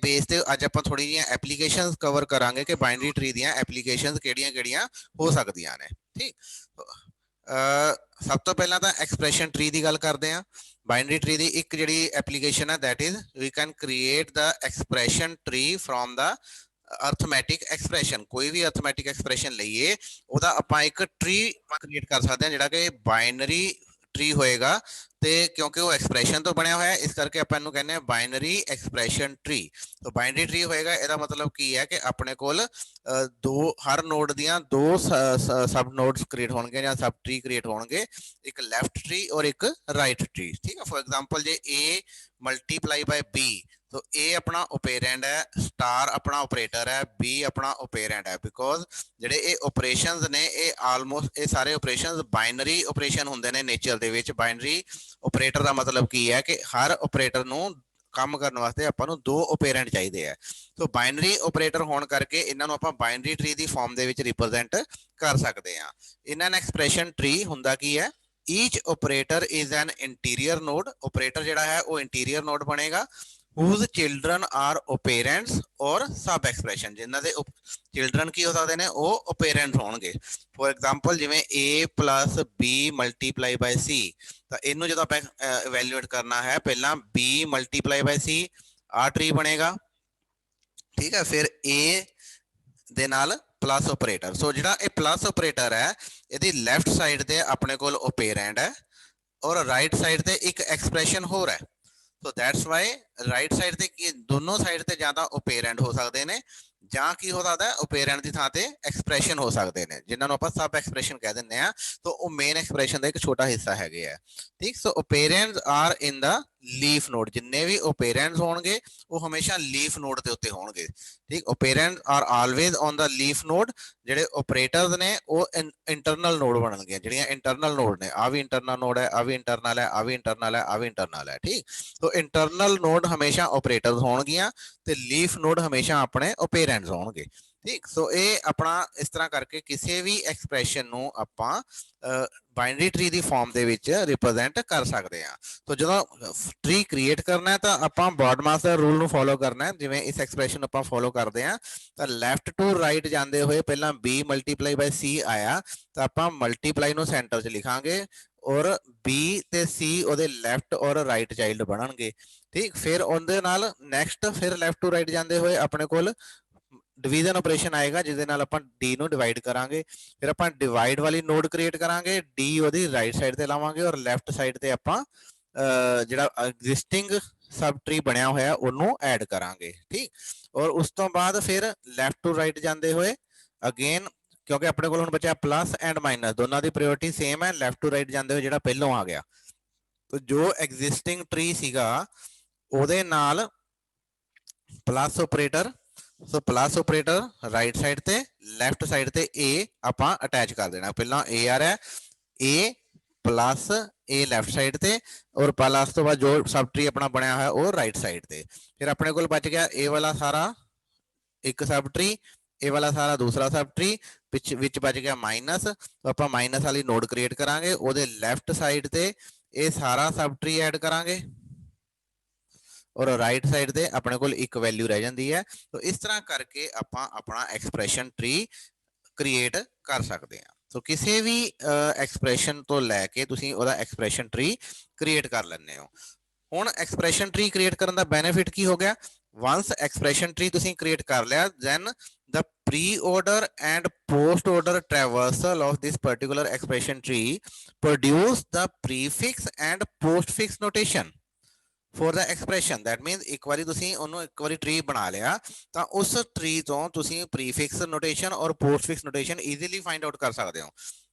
Base ते अज आपां थोड़ी जी एप्लीकेशंस कवर करांगे कि बाइनरी ट्री दी एप्लीकेशंस किहड़ियां-किहड़ियां हो सकदियां ने। ठीक, सब तो पहला तो एक्सप्रैशन ट्री की गल करते हैं। बाइनरी ट्री की एक जी एप्लीकेशन है that is we can create the expression tree from the arithmetic expression. कोई भी अर्थमैटिक एक्सप्रैशन लीए वह आप एक ट्री क्रिएट कर सकते हैं जोड़ा कि बाइनरी ट्री होएगा, तो क्योंकि वो एक्सप्रैशन तो बनया हुआ है इस करके आप कहने बाइनरी एक्सप्रैशन ट्री। तो बाइनरी ट्री होएगा यदा मतलब की है कि अपने कोल दो हर नोड दियां दो सब नोड्स क्रिएट होंगे या सब ट्री क्रिएट होंगे, एक लैफ्ट ट्री और एक राइट ट्री। ठीक है, फॉर एग्जांपल जे ए मल्टीप्लाई बाय बी, तो ए अपना ओपेरेंड है, स्टार अपना ऑपरेटर है, बी अपना ओपेरेंड है, बिकॉज ਜਿਹੜੇ ਇਹ ਆਪਰੇਸ਼ਨਸ ਨੇ ਇਹ ਆਲਮੋਸਟ ਇਹ ਸਾਰੇ ਆਪਰੇਸ਼ਨਸ ਬਾਈਨਰੀ ਆਪਰੇਸ਼ਨ ਹੁੰਦੇ ਨੇ ਨੇਚਰ ਦੇ ਵਿੱਚ। ਬਾਈਨਰੀ ਆਪਰੇਟਰ ਦਾ ਮਤਲਬ ਕੀ ਹੈ ਕਿ ਹਰ ਆਪਰੇਟਰ ਨੂੰ ਕੰਮ ਕਰਨ ਵਾਸਤੇ ਆਪਾਂ ਨੂੰ ਦੋ ਓਪੇਰੈਂਟ ਚਾਹੀਦੇ ਆ। ਸੋ ਬਾਈਨਰੀ ਆਪਰੇਟਰ ਹੋਣ ਕਰਕੇ ਇਹਨਾਂ ਨੂੰ ਆਪਾਂ ਬਾਈਨਰੀ ਟਰੀ ਦੀ ਫਾਰਮ ਦੇ ਵਿੱਚ ਰਿਪਰੈਜ਼ੈਂਟ ਕਰ ਸਕਦੇ ਆ। ਇਹਨਾਂ ਦਾ ਐਕਸਪ੍ਰੈਸ਼ਨ ਟਰੀ ਹੁੰਦਾ ਕੀ ਹੈ, each operator is an interior node. Operator ਜਿਹੜਾ ਹੈ ਉਹ ਇੰਟੀਰੀਅਰ ਨੋਡ ਬਣੇਗਾ whose children are operants और सब एक्सप्रैशन जिन्हों के चिल्ड्रन की हो सकते हैं वो ओपेरेंट होंगे। फॉर एग्जाम्पल जिमें A plus B multiply by C, तो इनू जो आप इवैल्यूएट करना है पहला बी मल्टीप्लाई बाय सी आ ट्री बनेगा। ठीक है, फिर ए दे नाल प्लस ऑपरेटर। सो जो ये प्लस ऑपरेटर है ये लैफ्ट साइड से अपने को ओपेरेंट है और राइट साइड से एक एक्सप्रैशन हो रहा है। तो दैट्स वाई राइट साइड ते दोनों साइड ते ज्यादा ओपेरेंट हो सकते हैं ਜਾਂ ਕੀ ਹੋ ਸਕਦਾ ਹੈ ओपेरेंट की थां ते एक्सप्रैशन हो सकते हैं जिन्होंने आप सब एक्सप्रैशन कह दें। तो वो मेन एक्सप्रैशन का एक छोटा हिस्सा है। ठीक, so operands are in the leaf node. जिन्ने भी ओपेरेंट्स होंगे वो हमेशा लीफ नोड के उत्ते होंगे। ठीक, operands are always on the leaf node. ਜਿਹੜੇ ਆਪਰੇਟਰਸ ਨੇ ਉਹ ਇੰਟਰਨਲ ਨੋਡ ਬਣਨਗੇ। ਜਿਹੜੀਆਂ ਇੰਟਰਨਲ ਨੋਡ ਨੇ ਆ ਵੀ ਇੰਟਰਨਲ ਨੋਡ ਹੈ, ਆ ਵੀ ਇੰਟਰਨਲ ਹੈ, ਆ ਵੀ ਇੰਟਰਨਲ ਹੈ, ਆ ਵੀ ਇੰਟਰਨਲ ਹੈ। ਠੀਕ, तो इंटरनल नोड हमेशा ऑपरेटर्स होणगियां ते लीफ नोड हमेशा अपने ओपेरेंट्स होणगे। ठीक, सो ये अपना इस तरह करके किसी भी एक्सप्रैशन नूं आपां बाइनरी ट्री की फॉर्म दे विच रिप्रजेंट कर सकते हैं। तो जो ट्री क्रिएट करना है तो आपां बॉडमास दा रूल नूं फॉलो करना है। जिवें इस एक्सप्रैशन आपां फॉलो करते हैं तो लैफ्ट टू राइट जाते हुए पहला बी मल्टीप्लाई बाय सी आया तो आपां मल्टीप्लाई नूं सेंटर च लिखांगे और बी ते सी ओदे लैफ्ट और राइट चाइल्ड बनणगे। ठीक, फिर उहदे नाल नैक्सट फिर लैफ्ट टू राइट जाते हुए अपने कोल डिवीजन ऑपरेशन आएगा जिसदे नाल आपां डी नूं डिवाइड करांगे। फिर आपां डिवाइड वाली नोड क्रिएट करांगे, डी ओदी राइट साइड ते लावांगे और लैफ्ट साइड ते आपां जिहड़ा एग्जिस्टिंग सब ट्री बनया होया उहनूं ऐड करांगे। ठीक, और उस तो बाद फिर लैफ्ट टू राइट जाते हुए अगेन क्योंकि अपने को बचा प्लस एंड माइनस दोनों की प्रायोरिटी सेम है, लैफ्ट टू राइट जाते हुए जो पहलों आ गया तो जो एग्जिस्टिंग ट्री सीगा उहदे नाल plus operator. So plus operator right side ते लैफ्ट साइड ते ए आपां अटैच कर देना। पहला ए आ रहा है, ए प्लस ए लैफ्ट साइड ते और प्लस तो बाद जो सब ट्री अपना बनया है वो राइट साइड ते। फिर अपने को बच गया ए वाला सारा एक सब ट्री, ए वाला सारा दूसरा सब ट्री, विच बच गया माइनस। तो आप माइनस वाली नोड क्रिएट करांगे, ओदे लैफ्ट साइड ते ये सारा सब ट्री ऐड करांगे और राइट साइड से अपने को एक वैल्यू रह जाती है। तो इस तरह करके आप अपना एक्सप्रैशन ट्री क्रिएट कर सकते हैं। तो किसी भी एक्सप्रैशन तो लैके तुसीं ओहदा एक्सप्रैशन ट्री क्रिएट कर लेने हो। हुण एक्सप्रैशन ट्री क्रिएट करने का बेनिफिट की हो गया, वंस एक्सप्रैशन ट्री तुसीं क्रिएट कर लिया then the pre order and post order traversal of this particular expression tree produce the prefix and postfix notation for the expression. That mean एक बार तुसीं उन्होंने एक बार ट्री बना लिया तो उस ट्री तो तुसीं प्रीफिक्स नोटेशन और postfix notation easily find out कर सकते हो।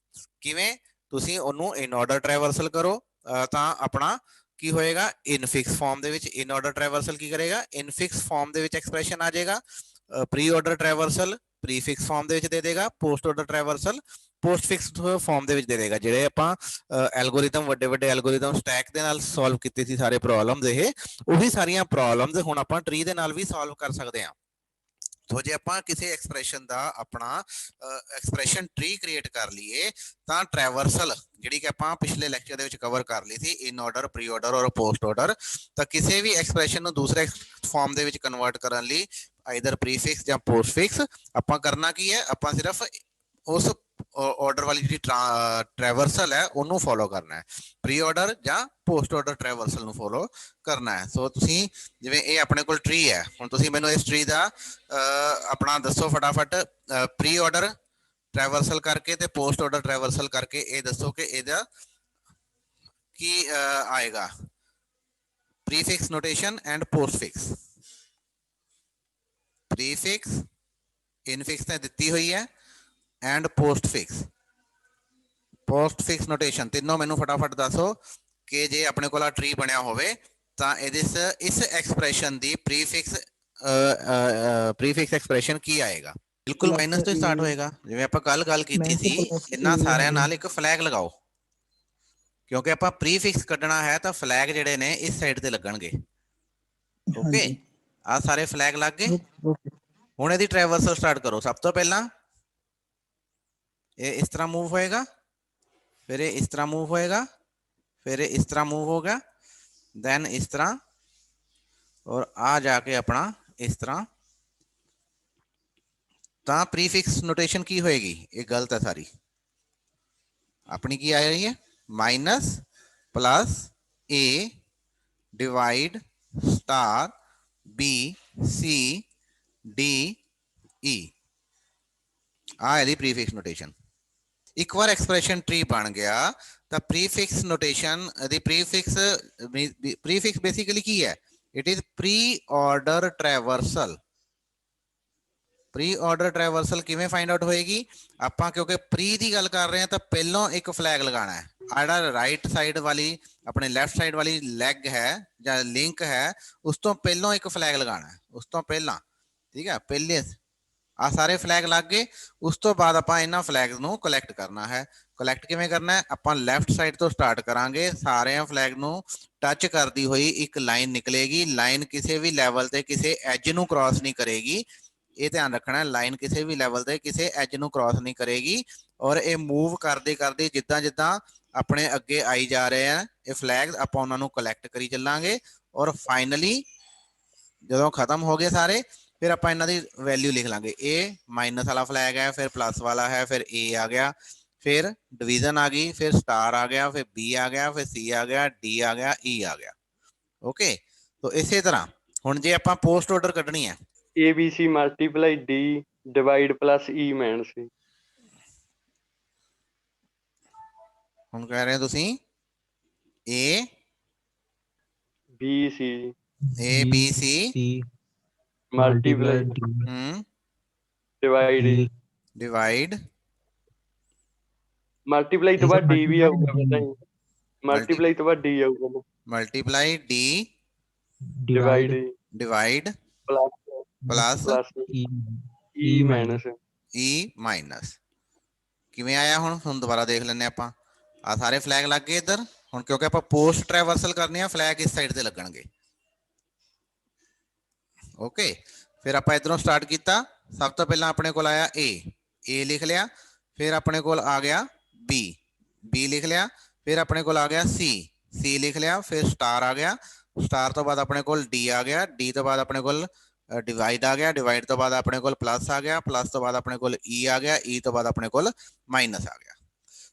किवें तुसीं उन्होंने इन ऑर्डर ट्रैवर्सल करो तो अपना की होएगा इनफिक्स फॉर्म दे विच। इन ऑर्डर ट्रैवर्सल की करेगा, इनफिक्स फॉर्म दे विच एक्सप्रैशन आ जाएगा। Pre order traversal prefix form दे विच दे देगा, post order traversal postfix form दे विच दे देगा। जिहड़े आपां एल्गोरिथम वड्डे वड्डे एल्गोरिथम स्टैक दे नाल सॉल्व कीते सी सारे प्रॉब्लम्स, ये उही सारियां प्रॉब्लम्स हुण आपां ट्री दे नाल भी सॉल्व कर सकदे हां। तो जे ਆਪਾਂ ਕਿਸੇ ਐਕਸਪ੍ਰੈਸ਼ਨ ਦਾ ਆਪਣਾ ਐਕਸਪ੍ਰੈਸ਼ਨ ਟਰੀ ਕ੍ਰੀਏਟ ਕਰ ਲਈਏ ਤਾਂ ਟ੍ਰੈਵਰਸਲ ਜਿਹੜੀ ਕਿ ਆਪਾਂ ਪਿਛਲੇ ਲੈਕਚਰ ਦੇ ਵਿੱਚ ਕਵਰ ਕਰ ਲਈ ਸੀ ਇਨ ਆਰਡਰ, ਪ੍ਰੀ ਆਰਡਰ ਔਰ ਪੋਸਟ ਆਰਡਰ, ਤਾਂ ਕਿਸੇ ਵੀ ਐਕਸਪ੍ਰੈਸ਼ਨ ਨੂੰ ਦੂਸਰੇ ਫਾਰਮ ਦੇ ਵਿੱਚ ਕਨਵਰਟ ਕਰਨ ਲਈ ਆਈਦਰ ਪ੍ਰੀਫਿਕਸ ਜਾਂ ਪੋਸਟਫਿਕਸ ਆਪਾਂ ਕਰਨਾ ਕੀ ਹੈ, ਆਪਾਂ ਸਿਰਫ ਉਸ ਆਰਡਰ ਵਾਲੀ ਜਿਹੜੀ ਟ੍ਰੈਵਰਸਲ ਹੈ ਉਹਨੂੰ ਫੋਲੋ ਕਰਨਾ ਹੈ, ਪ੍ਰੀ ਆਰਡਰ ਜਾਂ ਪੋਸਟ ਆਰਡਰ ਟ੍ਰੈਵਰਸਲ ਨੂੰ ਫੋਲੋ ਕਰਨਾ ਹੈ। ਸੋ ਤੁਸੀਂ ਜਿਵੇਂ ਇਹ ਆਪਣੇ ਕੋਲ ਟਰੀ ਹੈ, ਹੁਣ ਤੁਸੀਂ ਮੈਨੂੰ ਇਸ ਟਰੀ ਦਾ ਆਪਣਾ ਦੱਸੋ ਫਟਾਫਟ, ਪ੍ਰੀ ਆਰਡਰ ਟ੍ਰੈਵਰਸਲ ਕਰਕੇ ਤੇ ਪੋਸਟ ਆਰਡਰ ਟ੍ਰੈਵਰਸਲ ਕਰਕੇ ਇਹ ਦੱਸੋ ਕਿ ਇਹਦਾ ਕੀ ਆਏਗਾ, prefix notation and postfix. Prefix, ਇਨਫਿਕਸ ਤਾਂ ਦਿੱਤੀ ਹੋਈ ਹੈ ਐਂਡ ਪੋਸਟਫਿਕਸ, ਪੋਸਟਫਿਕਸ ਨੋਟੇਸ਼ਨ, ਤਿੰਨੋਂ ਮੈਨੂੰ ਫਟਾਫਟ ਦੱਸੋ ਕਿ ਜੇ ਆਪਣੇ ਕੋਲ ਆ ਟਰੀ ਬਣਿਆ ਹੋਵੇ ਤਾਂ ਇਹਦੇ ਇਸ ਐਕਸਪ੍ਰੈਸ਼ਨ ਦੀ ਪ੍ਰੀਫਿਕਸ ਐਕਸਪ੍ਰੈਸ਼ਨ ਕੀ ਆਏਗਾ। ਬਿਲਕੁਲ ਮਾਈਨਸ ਤੋਂ ਸਟਾਰਟ ਹੋਏਗਾ, ਜਿਵੇਂ ਆਪਾਂ ਕੱਲ ਗੱਲ ਕੀਤੀ ਸੀ ਇਹਨਾਂ ਸਾਰਿਆਂ ਨਾਲ ਇੱਕ ਫਲੈਗ ਲਗਾਓ, ਕਿਉਂਕਿ ਆਪਾਂ ਪ੍ਰੀਫਿਕਸ ਕੱਢਣਾ ਹੈ ਤਾਂ ਫਲੈਗ ਜਿਹੜੇ ਨੇ ਇਸ ਸਾਈਡ ਤੇ ਲੱਗਣਗੇ। ਓਕੇ, ਆ ਸਾਰੇ ਫਲੈਗ ਲੱਗ ਗਏ। ਹੁਣ ਇਹਦੀ ਟ੍ਰੈਵਰਸਲ ਸਟਾਰਟ ਕਰੋ। ਸਭ ਤੋਂ ਪਹਿਲਾਂ ਇਹ ਇਸ ਤਰ੍ਹਾਂ ਮੂਵ ਹੋਏਗਾ, ਫਿਰ ਇਹ ਇਸ ਤਰ੍ਹਾਂ ਮੂਵ ਹੋਏਗਾ, ਫਿਰ ਇਹ ਇਸ ਤਰ੍ਹਾਂ ਮੂਵ ਹੋਗਾ, ਦੈਨ ਇਸ ਤਰ੍ਹਾਂ, ਔਰ ਆ ਜਾ ਕੇ ਆਪਣਾ ਇਸ ਤਰ੍ਹਾਂ। ਤਾਂ ਪ੍ਰੀਫਿਕਸ ਨੋਟੇਸ਼ਨ ਕੀ ਹੋਏਗੀ, ਇਹ ਗਲਤ ਹੈ ਸਾਰੀ, ਆਪਣੀ ਕੀ ਆ ਰਹੀ ਹੈ, minus plus A divide star B C D E, ਆ ਇਹਦੀ ਪ੍ਰੀਫਿਕਸ ਨੋਟੇਸ਼ਨ। ਇੱਕ ਵਾਰ ਐਕਸਪ੍ਰੈਸ਼ਨ ਟਰੀ ਬਣ ਗਿਆ ਤਾਂ ਪ੍ਰੀਫਿਕਸ ਨੋਟੇਸ਼ਨ ਦੀ ਪ੍ਰੀਫਿਕਸ ਬੇਸਿਕਲੀ ਕੀ ਹੈ, it is pre order traversal. Pre order traversal ਕਿਵੇਂ ਫਾਈਂਡ ਆਊਟ ਹੋਏਗੀ, ਆਪਾਂ ਕਿਉਂਕਿ ਪ੍ਰੀ ਦੀ ਗੱਲ ਕਰ ਰਹੇ ਹਾਂ ਤਾਂ ਪਹਿਲਾਂ ਇੱਕ ਫਲੈਗ ਲਗਾਉਣਾ ਹੈ। ਜਿਹੜਾ ਰਾਈਟ ਸਾਈਡ ਵਾਲੀ ਆਪਣੇ ਲੈਫਟ ਸਾਈਡ ਵਾਲੀ ਲੈਗ ਹੈ ਜਾਂ ਲਿੰਕ ਹੈ, ਉਸ ਤੋਂ ਪਹਿਲਾਂ ਇੱਕ ਫਲੈਗ ਲਗਾਉਣਾ ਹੈ, ਉਸ ਤੋਂ ਪਹਿਲਾਂ, ਠੀਕ ਹੈ। ਪਹਿਲੇ ਆ ਸਾਰੇ ਫਲੈਗ ਲੱਗ ਗਏ, ਉਸ ਤੋਂ ਬਾਅਦ ਆਪਾਂ ਇਹਨਾਂ ਫਲੈਗਸ ਨੂੰ ਕਲੈਕਟ ਕਰਨਾ ਹੈ। ਕਲੈਕਟ ਕਿਵੇਂ ਕਰਨਾ ਹੈ, ਆਪਾਂ ਲੈਫਟ ਸਾਈਡ ਤੋਂ ਸਟਾਰਟ ਕਰਾਂਗੇ, ਸਾਰਿਆਂ ਫਲੈਗ ਨੂੰ ਟੱਚ ਕਰਦੀ ਹੋਈ ਇੱਕ ਲਾਈਨ ਨਿਕਲੇਗੀ। ਲਾਈਨ ਕਿਸੇ ਵੀ ਲੈਵਲ ਤੇ ਕਿਸੇ ਐਜ ਨੂੰ ਕ੍ਰਾਸ ਨਹੀਂ ਕਰੇਗੀ, ਇਹ ਧਿਆਨ ਰੱਖਣਾ, ਲਾਈਨ ਕਿਸੇ ਵੀ ਲੈਵਲ ਤੇ ਕਿਸੇ ਐਜ ਨੂੰ ਕ੍ਰਾਸ ਨਹੀਂ ਕਰੇਗੀ। ਔਰ ਇਹ ਮੂਵ ਕਰਦੇ ਕਰਦੇ ਜਿੱਦਾਂ ਜਿੱਦਾਂ ਆਪਣੇ ਅੱਗੇ ਆਈ ਜਾ ਰਹੇ ਆ ਇਹ ਫਲੈਗ, ਆਪਾਂ ਉਹਨਾਂ ਨੂੰ ਕਲੈਕਟ ਕਰੀ ਚੱਲਾਂਗੇ। ਔਰ ਫਾਈਨਲੀ ਜਦੋਂ ਖਤਮ ਹੋ ਗਏ ਸਾਰੇ, ਫਿਰ ਆਪਾਂ ਇਹਨਾਂ ਦੀ ਵੈਲਿਊ ਲਿਖ ਲਾਂਗੇ। ਇਹ ਮਾਈਨਸ ਵਾਲਾ ਫਲੈਗ ਹੈ, ਫਿਰ ਪਲੱਸ ਵਾਲਾ ਹੈ, ਫਿਰ A ਆ ਗਿਆ, ਫਿਰ ਡਿਵੀਜ਼ਨ ਆ ਗਈ, ਫਿਰ ਸਟਾਰ ਆ ਗਿਆ, ਫਿਰ B ਆ ਗਿਆ, ਫਿਰ C ਆ ਗਿਆ, D ਆ ਗਿਆ, E ਆ ਗਿਆ। ਓਕੇ, तो ਇਸੇ ਤਰ੍ਹਾਂ ਹੁਣ ਜੇ ਆਪਾਂ ਪੋਸਟ ਆਰਡਰ ਕੱਢਣੀ ਹੈ, ABC multiply D divide plus E minus C। ਹੁਣ ਕਹਿ ਰਹੇ ਹੋ ਤੁਸੀਂ A B C multiply divide multiply ਤੋਂ ਬਾਅਦ D ਵੀ ਆਊਗਾ, ਪਤਾ ਹੀ ਮਲਟੀਪਲਾਈ ਤੋਂ ਬਾਅਦ D ਆਊਗਾ, multiply D divide plus E minus. ਕਿਵੇਂ ਆਇਆ ਹੁਣ ਦੁਬਾਰਾ ਦੇਖ ਲੈਂਦੇ ਆਪਾਂ। ਆ ਸਾਰੇ ਫਲੈਗ ਲੱਗ ਗਏ ਇੱਧਰ। ਹੁਣ ਕਿਉਂਕਿ ਆਪਾਂ ਪੋਸਟ ਟ੍ਰੈਵਰਸਲ ਕਰਨੀ ਆ, ਫਲੈਗ ਇਸ ਸਾਈਡ ਤੇ ਲੱਗਣਗੇ। ਓਕੇ, ਫਿਰ ਆਪਾਂ ਇੱਧਰੋਂ ਸਟਾਰਟ ਕੀਤਾ। ਸਭ ਤੋਂ ਪਹਿਲਾਂ ਆਪਣੇ ਕੋਲ ਆਇਆ A ਲਿਖ ਲਿਆ, ਫਿਰ ਆਪਣੇ ਕੋਲ ਆ ਗਿਆ B ਲਿਖ ਲਿਆ, ਫਿਰ ਆਪਣੇ ਕੋਲ ਆ ਗਿਆ C ਲਿਖ ਲਿਆ, ਫਿਰ ਸਟਾਰ ਆ ਗਿਆ, ਸਟਾਰ ਤੋਂ ਬਾਅਦ ਆਪਣੇ ਕੋਲ D ਆ ਗਿਆ, D ਤੋਂ ਬਾਅਦ ਆਪਣੇ ਕੋਲ ਡਿਵਾਈਡ ਆ ਗਿਆ, ਡਿਵਾਈਡ ਤੋਂ ਬਾਅਦ ਆਪਣੇ ਕੋਲ ਪਲੱਸ ਆ ਗਿਆ, ਪਲੱਸ ਤੋਂ ਬਾਅਦ ਆਪਣੇ ਕੋਲ E ਆ ਗਿਆ, E ਤੋਂ ਬਾਅਦ ਆਪਣੇ ਕੋਲ ਮਾਈਨਸ ਆ ਗਿਆ।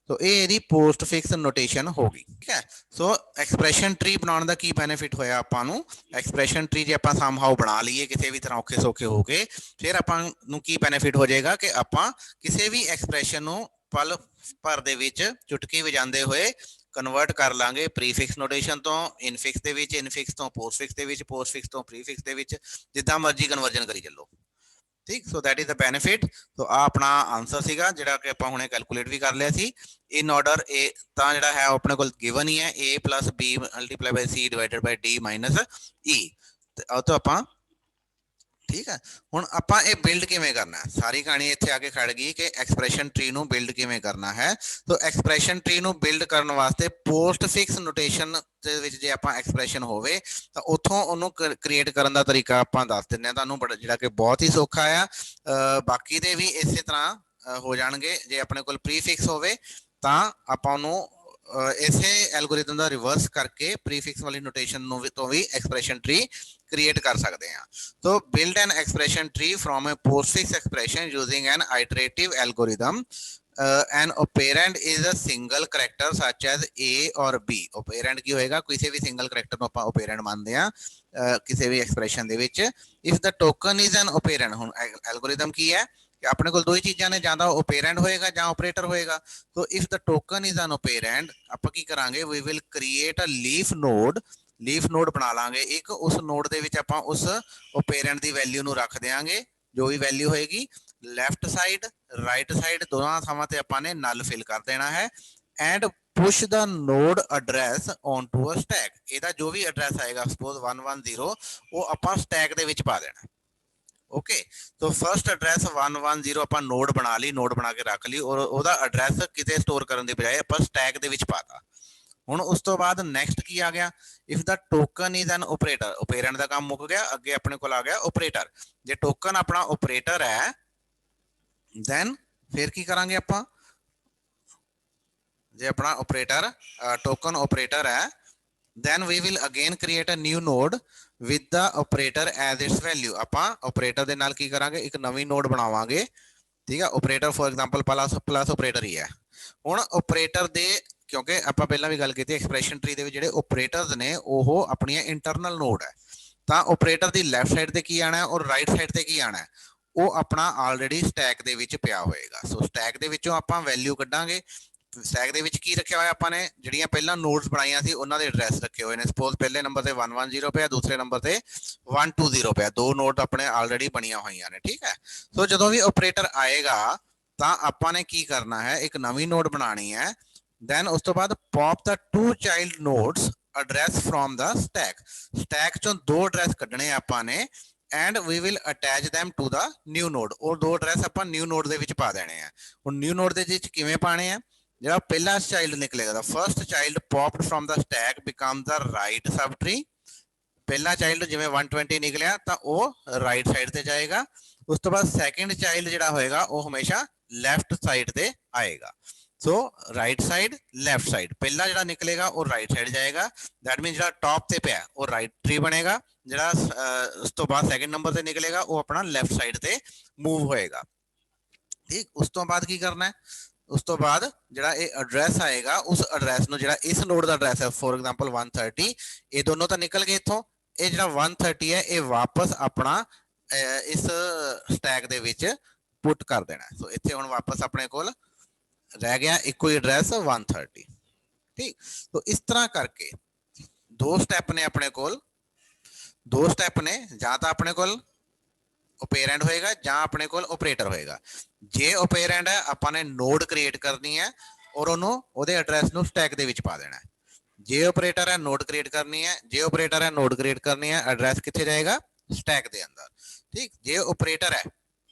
ਸੋ ਇਹ ਇਹਦੀ ਪੋਸਟ ਫਿਕਸ ਨੋਟੇਸ਼ਨ ਹੋ ਗਈ, ਠੀਕ ਹੈ। ਸੋ ਐਕਸਪ੍ਰੈਸ਼ਨ ਟਰੀ ਬਣਾਉਣ ਦਾ ਕੀ ਬੈਨੀਫਿਟ ਹੋਇਆ ਆਪਾਂ ਨੂੰ, ਐਕਸਪ੍ਰੈਸ਼ਨ ਟਰੀ ਜੇ ਆਪਾਂ ਸਮਹਾਉ ਬਣਾ ਲਈਏ ਕਿਸੇ ਵੀ ਤਰ੍ਹਾਂ ਔਖੇ ਸੌਖੇ ਹੋ ਕੇ, ਫਿਰ ਆਪਾਂ ਨੂੰ ਕੀ ਬੈਨੀਫਿਟ ਹੋ ਜਾਏਗਾ ਕਿ ਆਪਾਂ ਕਿਸੇ ਵੀ ਐਕਸਪ੍ਰੈਸ਼ਨ ਨੂੰ ਪਲ ਭਰ ਦੇ ਵਿੱਚ ਚੁਟਕੀ ਵਜਾਉਂਦੇ ਹੋਏ ਕਨਵਰਟ ਕਰ ਲਾਂਗੇ ਪ੍ਰੀਫਿਕਸ ਨੋਟੇਸ਼ਨ ਤੋਂ ਇਨਫਿਕਸ ਦੇ ਵਿੱਚ, ਇਨਫਿਕਸ ਤੋਂ ਪੋਸਟਫਿਕਸ ਦੇ ਵਿੱਚ, ਪੋਸਟਫਿਕਸ ਤੋਂ ਪ੍ਰੀਫਿਕਸ ਦੇ ਵਿੱਚ, ਜਿੱਦਾਂ ਮਰਜ਼ੀ ਕਨਵਰਜਨ ਕਰੀ ਚੱਲੋ, ਠੀਕ। So that is the benefit. So ਆ ਆਪਣਾ ਆਨਸਰ ਸੀਗਾ ਜਿਹੜਾ ਕਿ ਆਪਾਂ ਹੁਣੇ ਕੈਲਕੂਲੇਟ ਵੀ ਕਰ ਲਿਆ ਸੀ। ਇਨ ਆਰਡਰ A ਤਾਂ ਜਿਹੜਾ ਹੈ ਆਪਣੇ ਕੋਲ ਗਿਵਨ ਹੀ ਹੈ, A plus B multiply by C divided by D minus E, ਤੇ ਉਹ ਤੋਂ ਆਪਾਂ ठीक है। हुण आपां ये बिल्ड किवें करना है, सारी कहानी इत्थे आके खड़ गई कि एक्सप्रैशन ट्री नूं बिल्ड किवें करना है। तो एक्सप्रैशन ट्री नूं बिल्ड करन वास्ते पोस्ट फिक्स नोटेशन दे विच जे आपां एक्सप्रैशन होवे तां उत्थों उहनूं क्रिएट करन दा तरीका आपां दस दिंदे हां तुहानूं, बड़ा जिहड़ा कि बहुत ही सौखा आ। बाकी दे भी इसे तरह हो जाणगे। जे अपने कोल प्रीफिक्स होवे तां आपां उहनूं इसे एल्गोरिथम का रिवर्स करके प्रीफिक्स वाली नोटेशन तो भी एक्सप्रैशन ट्री क्रिएट कर सकते हैं। तो build an expression tree from a postfix expression using an iterative algorithm. An operand is a single character such as A और बी। ओपेरेंट की होएगा, किसी भी सिंगल करैक्टर को आप ओपेरेंट मानते हैं किसी भी एक्सप्रैशन दे विच। If the token is an operand, हुण एल्गोरिथम की है कि अपने को दो ही चीज़ां ने, जां तां ओपेरेंट होएगा जां ऑपरेटर होएगा। तो if the token is an operand, आपां की करांगे, we will create a leaf node. Leaf node बना लांगे एक, उस नोड दे विच आपां उस ओपेरेंट दी वैल्यू नूं रख देंगे, जो भी वैल्यू होएगी। लैफ्ट साइड राइट साइड दोनों थावां ते आपां ने नल फिल कर देना है। And push the node address on to a stack. इहदा जो भी एड्रैस आएगा, सपोज 110, वो आपां स्टैक दे विच पा देना है। ओके, तो फर्स्ट एड्रैस 110 ਆਪਾਂ ਨੋਡ ਬਣਾ ਲਈ, ਨੋਡ ਬਣਾ ਕੇ ਰੱਖ ਲਈ, ਔਰ ਉਹਦਾ ਐਡਰੈਸ ਕਿਤੇ ਸਟੋਰ ਕਰਨ ਦੀ ਬਜਾਏ ਆਪਾਂ ਸਟੈਕ ਦੇ ਵਿੱਚ ਪਾਤਾ। ਹੁਣ ਉਸ ਤੋਂ ਬਾਅਦ ਨੈਕਸਟ ਕੀ ਆ ਗਿਆ, if the token is an operator. Operator ਦਾ ਕੰਮ ਮੁੱਕ ਗਿਆ, ਅੱਗੇ ਆਪਣੇ ਕੋਲ ਆ ਗਿਆ ਆਪਰੇਟਰ। ਜੇ ਟੋਕਨ ਆਪਣਾ ਆਪਰੇਟਰ ਹੈ ਦੈਨ ਫਿਰ ਕੀ ਕਰਾਂਗੇ ਆਪਾਂ, ਜੇ ਆਪਣਾ ਆਪਰੇਟਰ ਟੋਕਨ ਆਪਰੇਟਰ ਹੈ then we will again create a new node with the operator as its value। ਆਪਾਂ operator ਦੇ ਨਾਲ ਕੀ ਕਰਾਂਗੇ, ਇੱਕ ਨਵੀਂ ਨੋਡ ਬਣਾਵਾਂਗੇ। ਠੀਕ ਹੈ, operator for example plus operator ਹੀ ਹੈ। ਹੁਣ operator ਦੇ, ਕਿਉਂਕਿ ਆਪਾਂ ਪਹਿਲਾਂ ਵੀ ਗੱਲ ਕੀਤੀ ਐਕਸਪ੍ਰੈਸ਼ਨ ਟਰੀ ਦੇ ਵਿੱਚ ਜਿਹੜੇ ਆਪਰੇਟਰਸ ਨੇ ਉਹ ਆਪਣੀਆਂ ਇੰਟਰਨਲ ਨੋਡ ਹੈ, ਤਾਂ ਆਪਰੇਟਰ ਦੀ ਲੈਫਟ ਸਾਈਡ ਤੇ ਕੀ ਆਣਾ ਔਰ ਰਾਈਟ ਸਾਈਡ ਤੇ ਕੀ ਆਣਾ, ਉਹ ਆਪਣਾ ਆਲਰੇਡੀ ਸਟੈਕ ਦੇ ਵਿੱਚ ਪਿਆ ਹੋਏਗਾ। ਸੋ ਸਟੈਕ ਦੇ ਵਿੱਚੋਂ ਆਪਾਂ ਵੈਲਿਊ ਕੱਢਾਂਗੇ। ਸਟੈਕ ਦੇ ਵਿੱਚ ਕੀ ਰੱਖਿਆ ਹੋਇਆ ਆਪਾਂ ਨੇ, ਜਿਹੜੀਆਂ ਪਹਿਲਾਂ ਨੋਡਸ ਬਣਾਈਆਂ ਸੀ ਉਹਨਾਂ ਦੇ ਐਡਰੈਸ ਰੱਖੇ ਹੋਏ ਨੇ। ਸਪੋਜ਼ ਪਹਿਲੇ ਨੰਬਰ ਤੇ 110 ਪਿਆ, ਦੂਸਰੇ ਨੰਬਰ ਤੇ 120 ਪਿਆ, ਦੋ ਨੋਡ ਆਪਣੇ ਆਲਰੇਡੀ ਬਣੀਆਂ ਹੋਈਆਂ ਨੇ। ਠੀਕ ਹੈ, ਸੋ ਜਦੋਂ ਵੀ ਆਪਰੇਟਰ ਆਏਗਾ ਤਾਂ ਆਪਾਂ ਨੇ ਕੀ ਕਰਨਾ ਹੈ, ਇੱਕ ਨਵੀਂ ਨੋਡ ਬਣਾਣੀ ਹੈ। ਦੈਨ ਉਸ ਤੋਂ ਬਾਅਦ pop the two child nodes address from the stack. Stack ਚੋਂ ਦੋ ਐਡਰੈਸ ਕੱਢਣੇ ਆਪਾਂ ਨੇ and we will attach them to the new node. ਉਹ ਦੋ ਐਡਰੈਸ ਆਪਾਂ ਨਿਊ ਨੋਡ ਦੇ ਵਿੱਚ ਪਾ ਦੇਣੇ ਆ। ਹੁਣ ਨਿਊ ਨੋਡ ਦੇ ਵਿੱਚ ਕਿਵੇਂ ਪਾਣੇ ਆ, ਜਿਹੜਾ ਪਹਿਲਾ ਚਾਈਲਡ ਨਿਕਲੇਗਾ, the first child popped from the stack become the right subtree. ਪਹਿਲਾ ਚਾਈਲਡ ਜਿਵੇਂ 120 ਨਿਕਲਿਆ ਤਾਂ ਉਹ ਰਾਈਟ ਸਾਈਡ ਤੇ ਜਾਏਗਾ। ਉਸ ਤੋਂ ਬਾਅਦ ਸੈਕਿੰਡ ਚਾਈਲਡ ਜਿਹੜਾ ਹੋਏਗਾ ਉਹ ਹਮੇਸ਼ਾ ਲੈਫਟ ਸਾਈਡ ਤੇ ਆਏਗਾ। ਸੋ ਰਾਈਟ ਸਾਈਡ ਲੈਫਟ ਸਾਈਡ, ਪਹਿਲਾ ਜਿਹੜਾ ਨਿਕਲੇਗਾ ਉਹ ਰਾਈਟ ਸਾਈਡ ਜਾਏਗਾ। ਦੈਟ ਮੀਨ ਜਿਹੜਾ ਟੌਪ ਤੇ ਪਿਆ ਉਹ ਰਾਈਟ ਟਰੀ ਬਣੇਗਾ, ਜਿਹੜਾ ਉਸ ਤੋਂ ਬਾਅਦ ਸੈਕਿੰਡ ਨੰਬਰ ਤੇ ਨਿਕਲੇਗਾ ਉਹ ਆਪਣਾ ਲੈਫਟ ਸਾਈਡ ਤੇ ਮੂਵ ਹੋਏਗਾ। ਠੀਕ, ਉਸ ਤੋਂ ਬਾਅਦ ਕੀ ਕਰਨਾ ਹੈ, ਉਸ ਤੋਂ ਬਾਅਦ ਜਿਹੜਾ ਇਹ ਐਡਰੈਸ ਆਏਗਾ ਉਸ ਐਡਰੈਸ ਨੂੰ, ਜਿਹੜਾ ਇਸ ਨੋਡ ਦਾ ਐਡਰੈਸ ਹੈ ਫੋਰ ਐਗਜ਼ਾਮਪਲ 130, ਇਹ ਦੋਨੋਂ ਤਾਂ ਨਿਕਲ ਗਏ ਇੱਥੋਂ। ਇਹ ਜਿਹੜਾ 130 ਹੈ ਇਹ ਵਾਪਸ ਆਪਣਾ ਇਸ ਸਟੈਕ ਦੇ ਵਿੱਚ ਪੁੱਟ ਕਰ ਦੇਣਾ। ਸੋ ਇੱਥੇ ਹੁਣ ਵਾਪਸ ਆਪਣੇ ਕੋਲ ਰਹਿ ਗਿਆ ਇੱਕੋ ਹੀ ਐਡਰੈਸ 130। ਠੀਕ, तो इस तरह करके दो स्टैप ने अपने कोल, दो स्टैप ने, ਜਾਂ ਤਾਂ ਆਪਣੇ ਕੋਲ ਓਪੇਰੈਂਟ ਹੋਏਗਾ ਜਾਂ ਆਪਣੇ ਕੋਲ ਆਪਰੇਟਰ ਹੋਏਗਾ। ਜੇ ਓਪੇਰੈਂਟ ਹੈ ਆਪਾਂ ਨੇ ਨੋਡ ਕ੍ਰੀਏਟ ਕਰਨੀ ਹੈ ਔਰ ਉਹਨੂੰ ਉਹਦੇ ਐਡਰੈਸ ਨੂੰ ਸਟੈਕ ਦੇ ਵਿੱਚ ਪਾ ਦੇਣਾ ਹੈ। ਜੇ ਆਪਰੇਟਰ ਹੈ ਨੋਡ ਕ੍ਰੀਏਟ ਕਰਨੀ ਹੈ, ਜੇ ਆਪਰੇਟਰ ਹੈ ਨੋਡ ਕ੍ਰੀਏਟ ਕਰਨੀ ਹੈ, ਐਡਰੈਸ ਕਿੱਥੇ ਜਾਏਗਾ, ਸਟੈਕ ਦੇ ਅੰਦਰ। ਠੀਕ, ਜੇ ਆਪਰੇਟਰ ਹੈ,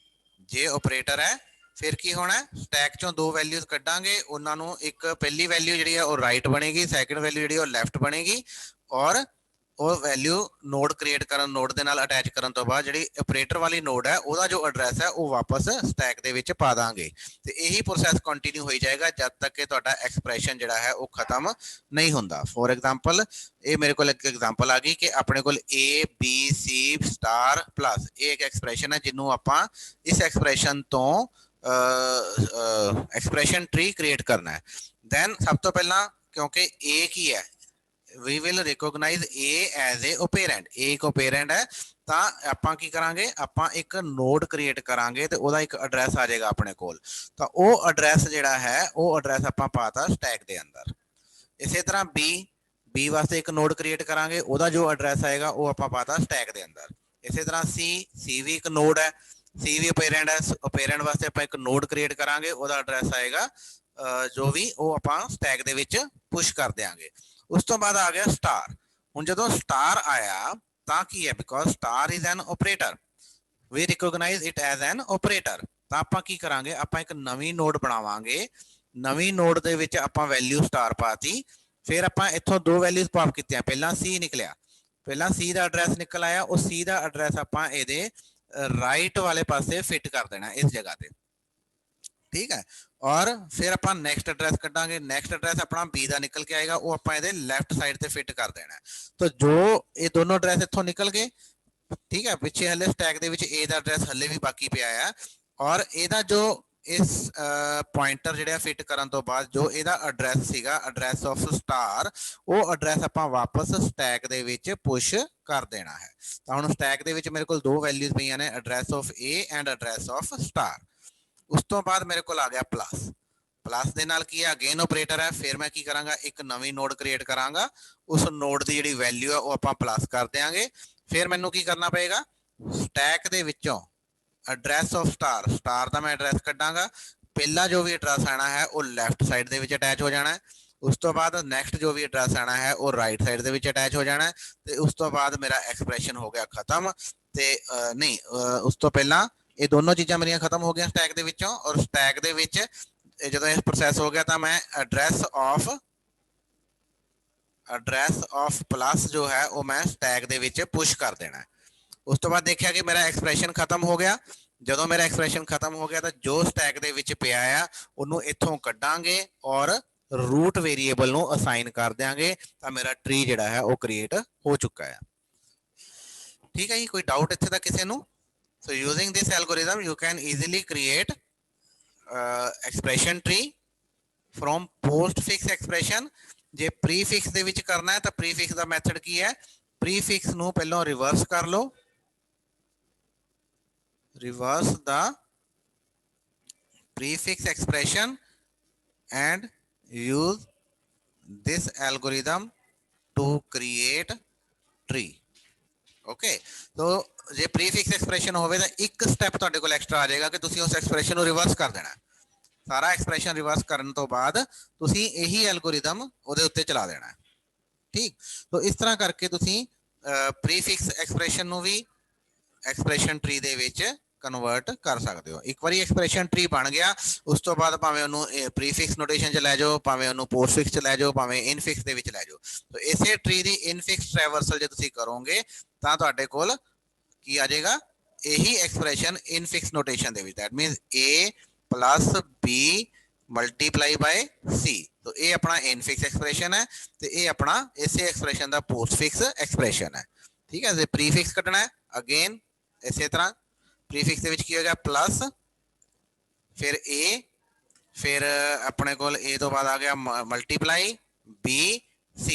ਜੇ ਆਪਰੇਟਰ ਹੈ ਫਿਰ ਕੀ ਹੋਣਾ, ਸਟੈਕ ਚੋਂ ਦੋ ਵੈਲਿਊਜ਼ ਕੱਢਾਂਗੇ, ਉਹਨਾਂ ਨੂੰ ਇੱਕ ਪਹਿਲੀ ਵੈਲਿਊ ਜਿਹੜੀ ਹੈ ਉਹ ਰਾਈਟ ਬਣੇਗੀ, ਸੈਕਿੰਡ ਵੈਲਿਊ ਜਿਹੜੀ ਉਹ ਲੈਫਟ ਬਣੇਗੀ, ਔਰ ਉਹ ਵੈਲਿਊ ਨੋਡ ਕ੍ਰੀਏਟ ਕਰਨ, ਨੋਡ ਦੇ ਨਾਲ ਅਟੈਚ ਕਰਨ ਤੋਂ ਬਾਅਦ ਜਿਹੜੀ ਆਪਰੇਟਰ ਵਾਲੀ ਨੋਡ ਹੈ ਉਹਦਾ ਜੋ ਐਡਰੈਸ ਹੈ ਉਹ ਵਾਪਸ ਸਟੈਕ ਦੇ ਵਿੱਚ ਪਾ ਦਾਂਗੇ। ਤੇ ਇਹੀ ਪ੍ਰੋਸੈਸ ਕੰਟੀਨਿਊ ਹੋਈ ਜਾਏਗਾ ਜਦ ਤੱਕ ਕਿ ਤੁਹਾਡਾ ਐਕਸਪ੍ਰੈਸ਼ਨ ਜਿਹੜਾ ਹੈ ਉਹ ਖਤਮ ਨਹੀਂ ਹੁੰਦਾ। ਫੋਰ ਐਗਜ਼ਾਮਪਲ ਇਹ ਮੇਰੇ ਕੋਲ ਇੱਕ ਐਗਜ਼ਾਮਪਲ ਆ ਗਈ ਕਿ ਆਪਣੇ ਕੋਲ A B C star plus, ਇਹ ਇੱਕ ਐਕਸਪ੍ਰੈਸ਼ਨ ਹੈ ਜਿਹਨੂੰ ਆਪਾਂ ਇਸ ਐਕਸਪ੍ਰੈਸ਼ਨ ਤੋਂ एक्सप्रेशन ट्री क्रिएट करना है। देन सब तो पहला क्योंकि ए की है, we will recognize A as a operand. A एक ओपेरेंट है ਤਾਂ ਆਪਾਂ ਕੀ ਕਰਾਂਗੇ, ਆਪਾਂ ਇੱਕ ਨੋਡ ਕ੍ਰੀਏਟ ਕਰਾਂਗੇ ਤੇ ਉਹਦਾ ਇੱਕ ਐਡਰੈਸ ਆ ਜਾਏਗਾ ਆਪਣੇ ਕੋਲ। ਤਾਂ ਉਹ ਐਡਰੈਸ ਜਿਹੜਾ ਹੈ ਉਹ ਐਡਰੈਸ ਆਪਾਂ ਪਾਤਾ ਸਟੈਕ ਦੇ ਅੰਦਰ। ਇਸੇ ਤਰ੍ਹਾਂ ਬੀ ਵਾਸਤੇ ਇੱਕ ਨੋਡ ਕ੍ਰੀਏਟ ਕਰਾਂਗੇ, ਉਹਦਾ ਜੋ ਐਡਰੈਸ ਆਏਗਾ ਉਹ ਆਪਾਂ ਪਾਤਾ ਸਟੈਕ ਦੇ ਅੰਦਰ। ਇਸੇ ਤਰ੍ਹਾਂ ਸੀ ਵੀ ਇੱਕ ਨੋਡ ਹੈ, ਸੀ ਵੀ ਓਪੇਰੈਂਟ ਹੈ, ਓਪੇਰੈਂਟ ਵਾਸਤੇ ਆਪਾਂ ਇੱਕ ਨੋਡ ਕ੍ਰੀਏਟ ਕਰਾਂਗੇ, ਉਹਦਾ ਐਡਰੈਸ ਆਏਗਾ ਜੋ ਵੀ ਉਹ ਆਪਾਂ ਸਟੈਕ ਦੇ ਵਿੱਚ ਪੁਸ਼ ਕਰ ਦਿਆਂਗੇ। ਉਸ ਤੋਂ ਬਾਅਦ ਆ ਗਿਆ ਸਟਾਰ। ਹੁਣ ਜਦੋਂ ਸਟਾਰ ਆਇਆ ਤਾਂ ਕੀ ਹੈ, because star is an operator, we recognize it as an operator। ਤਾਂ ਆਪਾਂ ਕੀ ਕਰਾਂਗੇ, ਆਪਾਂ ਇੱਕ ਨਵੀਂ ਨੋਡ ਬਣਾਵਾਂਗੇ, ਨਵੀਂ ਨੋਡ ਦੇ ਵਿੱਚ ਆਪਾਂ ਵੈਲਿਊ ਸਟਾਰ ਪਾਤੀ, ਫਿਰ ਆਪਾਂ ਇੱਥੋਂ ਦੋ ਵੈਲਿਊਜ਼ ਪਾਪ ਕੀਤੀਆਂ, ਪਹਿਲਾਂ C ਨਿਕਲਿਆ, ਪਹਿਲਾਂ C ਦਾ ਐਡਰੈਸ ਨਿਕਲ ਆਇਆ, ਉਹ C ਦਾ ਐਡਰੈਸ ਆਪਾਂ ਇਹਦੇ ਰਾਈਟ ਵਾਲੇ ਪਾਸੇ ਫਿੱਟ ਕਰ ਦੇਣਾ ਇਸ ਜਗ੍ਹਾ ਤੇ, ਠੀਕ ਹੈ। ਔਰ ਫਿਰ ਆਪਾਂ ਨੈਕਸਟ ਐਡਰੈਸ ਕੱਢਾਂਗੇ, ਨੈਕਸਟ ਐਡਰੈਸ ਆਪਣਾ B ਦਾ ਨਿਕਲ ਕੇ ਆਏਗਾ, ਉਹ ਆਪਾਂ ਇਹਦੇ ਲੈਫਟ ਸਾਈਡ ਤੇ ਫਿੱਟ ਕਰ ਦੇਣਾ। ਤਾਂ ਜੋ ਇਹ ਦੋਨੋਂ ਐਡਰੈਸ ਇੱਥੋਂ ਨਿਕਲ ਗਏ, ਠੀਕ ਹੈ, ਪਿੱਛੇ ਹਲੇ ਸਟੈਕ ਦੇ ਵਿੱਚ A ਦਾ ਐਡਰੈਸ ਹਲੇ ਵੀ ਬਾਕੀ ਪਿਆ ਆ, ਔਰ ਇਹਦਾ ਜੋ ਇਸ ਪੁਆਇੰਟਰ ਜਿਹੜਾ ਫਿੱਟ ਕਰਨ ਤੋਂ ਬਾਅਦ ਜੋ ਇਹਦਾ ਐਡਰੈਸ ਸੀਗਾ, ਐਡਰੈਸ ਆਫ ਸਟਾਰ, ਉਹ ਐਡਰੈਸ ਆਪਾਂ ਵਾਪਸ ਸਟੈਕ ਦੇ ਵਿੱਚ ਪੁਸ਼ ਕਰ ਦੇਣਾ ਹੈ। ਤਾਂ ਹੁਣ ਸਟੈਕ ਦੇ ਵਿੱਚ ਮੇਰੇ ਕੋਲ ਦੋ ਵੈਲਿਊਜ਼ ਪਈਆਂ ਨੇ, address of A and address of star. ਉਸ ਤੋਂ ਬਾਅਦ ਮੇਰੇ ਕੋਲ ਆ ਗਿਆ ਪਲੱਸ, ਪਲੱਸ ਦੇ ਨਾਲ ਕੀ ਹੈ, ਅਗੇਨ ਆਪਰੇਟਰ ਹੈ। ਫਿਰ ਮੈਂ ਕੀ ਕਰਾਂਗਾ, ਇੱਕ ਨਵੀਂ ਨੋਡ ਕ੍ਰੀਏਟ ਕਰਾਂਗਾ, ਉਸ ਨੋਡ ਦੀ ਜਿਹੜੀ ਵੈਲਿਊ ਹੈ ਉਹ ਆਪਾਂ ਪਲੱਸ ਕਰ ਦਿਆਂਗੇ। ਫਿਰ ਮੈਨੂੰ ਕੀ ਕਰਨਾ ਪਏਗਾ, ਸਟੈਕ ਦੇ ਵਿੱਚੋਂ ਐਡਰੈਸ ਆਫ ਸਟਾਰ, ਸਟਾਰ ਦਾ ਮੈਂ ਐਡਰੈਸ ਕੱਢਾਂਗਾ, ਪਹਿਲਾ ਜੋ ਵੀ ਐਡਰੈਸ ਆਣਾ ਹੈ ਉਹ ਲੈਫਟ ਸਾਈਡ ਦੇ ਵਿੱਚ ਅਟੈਚ ਹੋ ਜਾਣਾ ਹੈ, ਉਸ ਤੋਂ ਬਾਅਦ ਨੈਕਸਟ ਜੋ ਵੀ ਐਡਰੈਸ ਆਣਾ ਹੈ ਉਹ ਰਾਈਟ ਸਾਈਡ ਦੇ ਵਿੱਚ ਅਟੈਚ ਹੋ ਜਾਣਾ ਹੈ, ਤੇ ਉਸ ਤੋਂ ਬਾਅਦ ਮੇਰਾ ਐਕਸਪ੍ਰੈਸ਼ਨ ਹੋ ਗਿਆ ਖਤਮ। ਤੇ ਨਹੀਂ, ਉਸ ਤੋਂ ਪਹਿਲਾਂ ਇਹ ਦੋਨੋਂ ਚੀਜ਼ਾਂ ਮੇਰੀਆਂ ਖਤਮ ਹੋ ਗਈਆਂ ਸਟੈਕ ਦੇ ਵਿੱਚੋਂ, ਔਰ ਸਟੈਕ ਦੇ ਵਿੱਚ ਜਦੋਂ ਇਹ ਪ੍ਰੋਸੈਸ ਹੋ ਗਿਆ ਤਾਂ ਮੈਂ ਐਡਰੈਸ ਆਫ ਪਲੱਸ ਜੋ ਹੈ ਉਹ ਮੈਂ ਸਟੈਕ ਦੇ ਵਿੱਚ ਪੁਸ਼ ਕਰ ਦੇਣਾ। ਉਸ ਤੋਂ ਬਾਅਦ ਦੇਖਿਆ ਕਿ ਮੇਰਾ ਐਕਸਪ੍ਰੈਸ਼ਨ ਖਤਮ ਹੋ ਗਿਆ। ਜਦੋਂ ਮੇਰਾ ਐਕਸਪ੍ਰੈਸ਼ਨ ਖਤਮ ਹੋ ਗਿਆ ਤਾਂ ਜੋ ਸਟੈਕ ਦੇ ਵਿੱਚ ਪਿਆ ਆ ਉਹਨੂੰ ਇੱਥੋਂ ਕੱਢਾਂਗੇ ਔਰ ਰੂਟ ਵੇਰੀਏਬਲ ਨੂੰ ਅਸਾਈਨ ਕਰ ਦਿਆਂਗੇ, ਤਾਂ ਮੇਰਾ ਟਰੀ ਜਿਹੜਾ ਹੈ ਉਹ ਕ੍ਰੀਏਟ ਹੋ ਚੁੱਕਾ ਹੈ। ਠੀਕ ਹੈ ਜੀ, ਕੋਈ ਡਾਊਟ ਇੱਥੇ ਤੱਕ ਕਿਸੇ ਨੂੰ? So using this algorithm you can easily create expression tree from postfix expression। ਜੇ prefix ਦੇ ਵਿੱਚ ਕਰਨਾ ਹੈ ਤਾਂ prefix ਦਾ ਮੈਥਡ ਕੀ ਹੈ, prefix ਨੂੰ ਪਹਿਲਾਂ ਰਿਵਰਸ ਕਰ ਲਓ, reverse the prefix expression and use this algorithm to create tree। Okay, so ਜੇ ਪ੍ਰੀਫਿਕਸ ਐਕਸਪ੍ਰੈਸ਼ਨ ਹੋਵੇ ਤਾਂ ਇੱਕ ਸਟੈਪ ਤੁਹਾਡੇ ਕੋਲ ਐਕਸਟਰਾ ਆ ਜਾਏਗਾ ਕਿ ਤੁਸੀਂ ਉਸ ਐਕਸਪ੍ਰੈਸ਼ਨ ਨੂੰ ਰਿਵਰਸ ਕਰ ਦੇਣਾ। ਸਾਰਾ ਐਕਸਪ੍ਰੈਸ਼ਨ ਰਿਵਰਸ ਕਰਨ ਤੋਂ ਬਾਅਦ ਤੁਸੀਂ ਇਹੀ ਐਲਗੋਰਿਦਮ ਉਹਦੇ ਉੱਤੇ ਚਲਾ ਦੇਣਾ, ਠੀਕ। ਸੋ ਇਸ ਤਰ੍ਹਾਂ ਕਰਕੇ ਤੁਸੀਂ ਪ੍ਰੀਫਿਕਸ ਐਕਸਪ੍ਰੈਸ਼ਨ ਨੂੰ ਵੀ ਐਕਸਪ੍ਰੈਸ਼ਨ ਟਰੀ ਦੇ ਵਿੱਚ ਕਨਵਰਟ ਕਰ ਸਕਦੇ ਹੋ। ਇੱਕ ਵਾਰੀ ਐਕਸਪ੍ਰੈਸ਼ਨ ਟਰੀ ਬਣ ਗਿਆ, ਉਸ ਤੋਂ ਬਾਅਦ ਭਾਵੇਂ ਉਹਨੂੰ ਪ੍ਰੀਫਿਕਸ ਨੋਟੇਸ਼ਨ 'ਚ ਲੈ ਜਾਓ, ਭਾਵੇਂ ਉਹਨੂੰ ਪੋਸਟਫਿਕਸ 'ਚ ਲੈ ਜਾਓ, ਭਾਵੇਂ ਇਨਫਿਕਸ ਦੇ ਵਿੱਚ ਲੈ ਜਾਓ। ਸੋ ਇਸੇ ਟਰੀ ਦੀ ਇਨਫਿਕਸ ਟ੍ਰੈਵਰਸਲ ਜੇ ਤੁਸੀਂ ਕਰੋਗੇ ਤਾਂ ਤੁਹਾਡੇ ਕੋਲ ਕੀ ਆ ਜਾਏਗਾ, ਇਹੀ ਐਕਸਪ੍ਰੈਸ਼ਨ ਇਨਫਿਕਸ ਨੋਟੇਸ਼ਨ ਦੇ ਵਿੱਚ, that means A plus B multiply by C। तो ये अपना इनफिक्स एक्सप्रेशन है, तो ये अपना इसे एक्सप्रेशन का पोस्टफिक्स एक्सप्रेशन है, ठीक है। जे प्रीफिक्स कटना है अगेन इसी तरह, प्रीफिक्स के विच की हो गया प्लस, फिर A, फिर अपने कोल A तो बाद आ गया मल्टीप्लाई B C,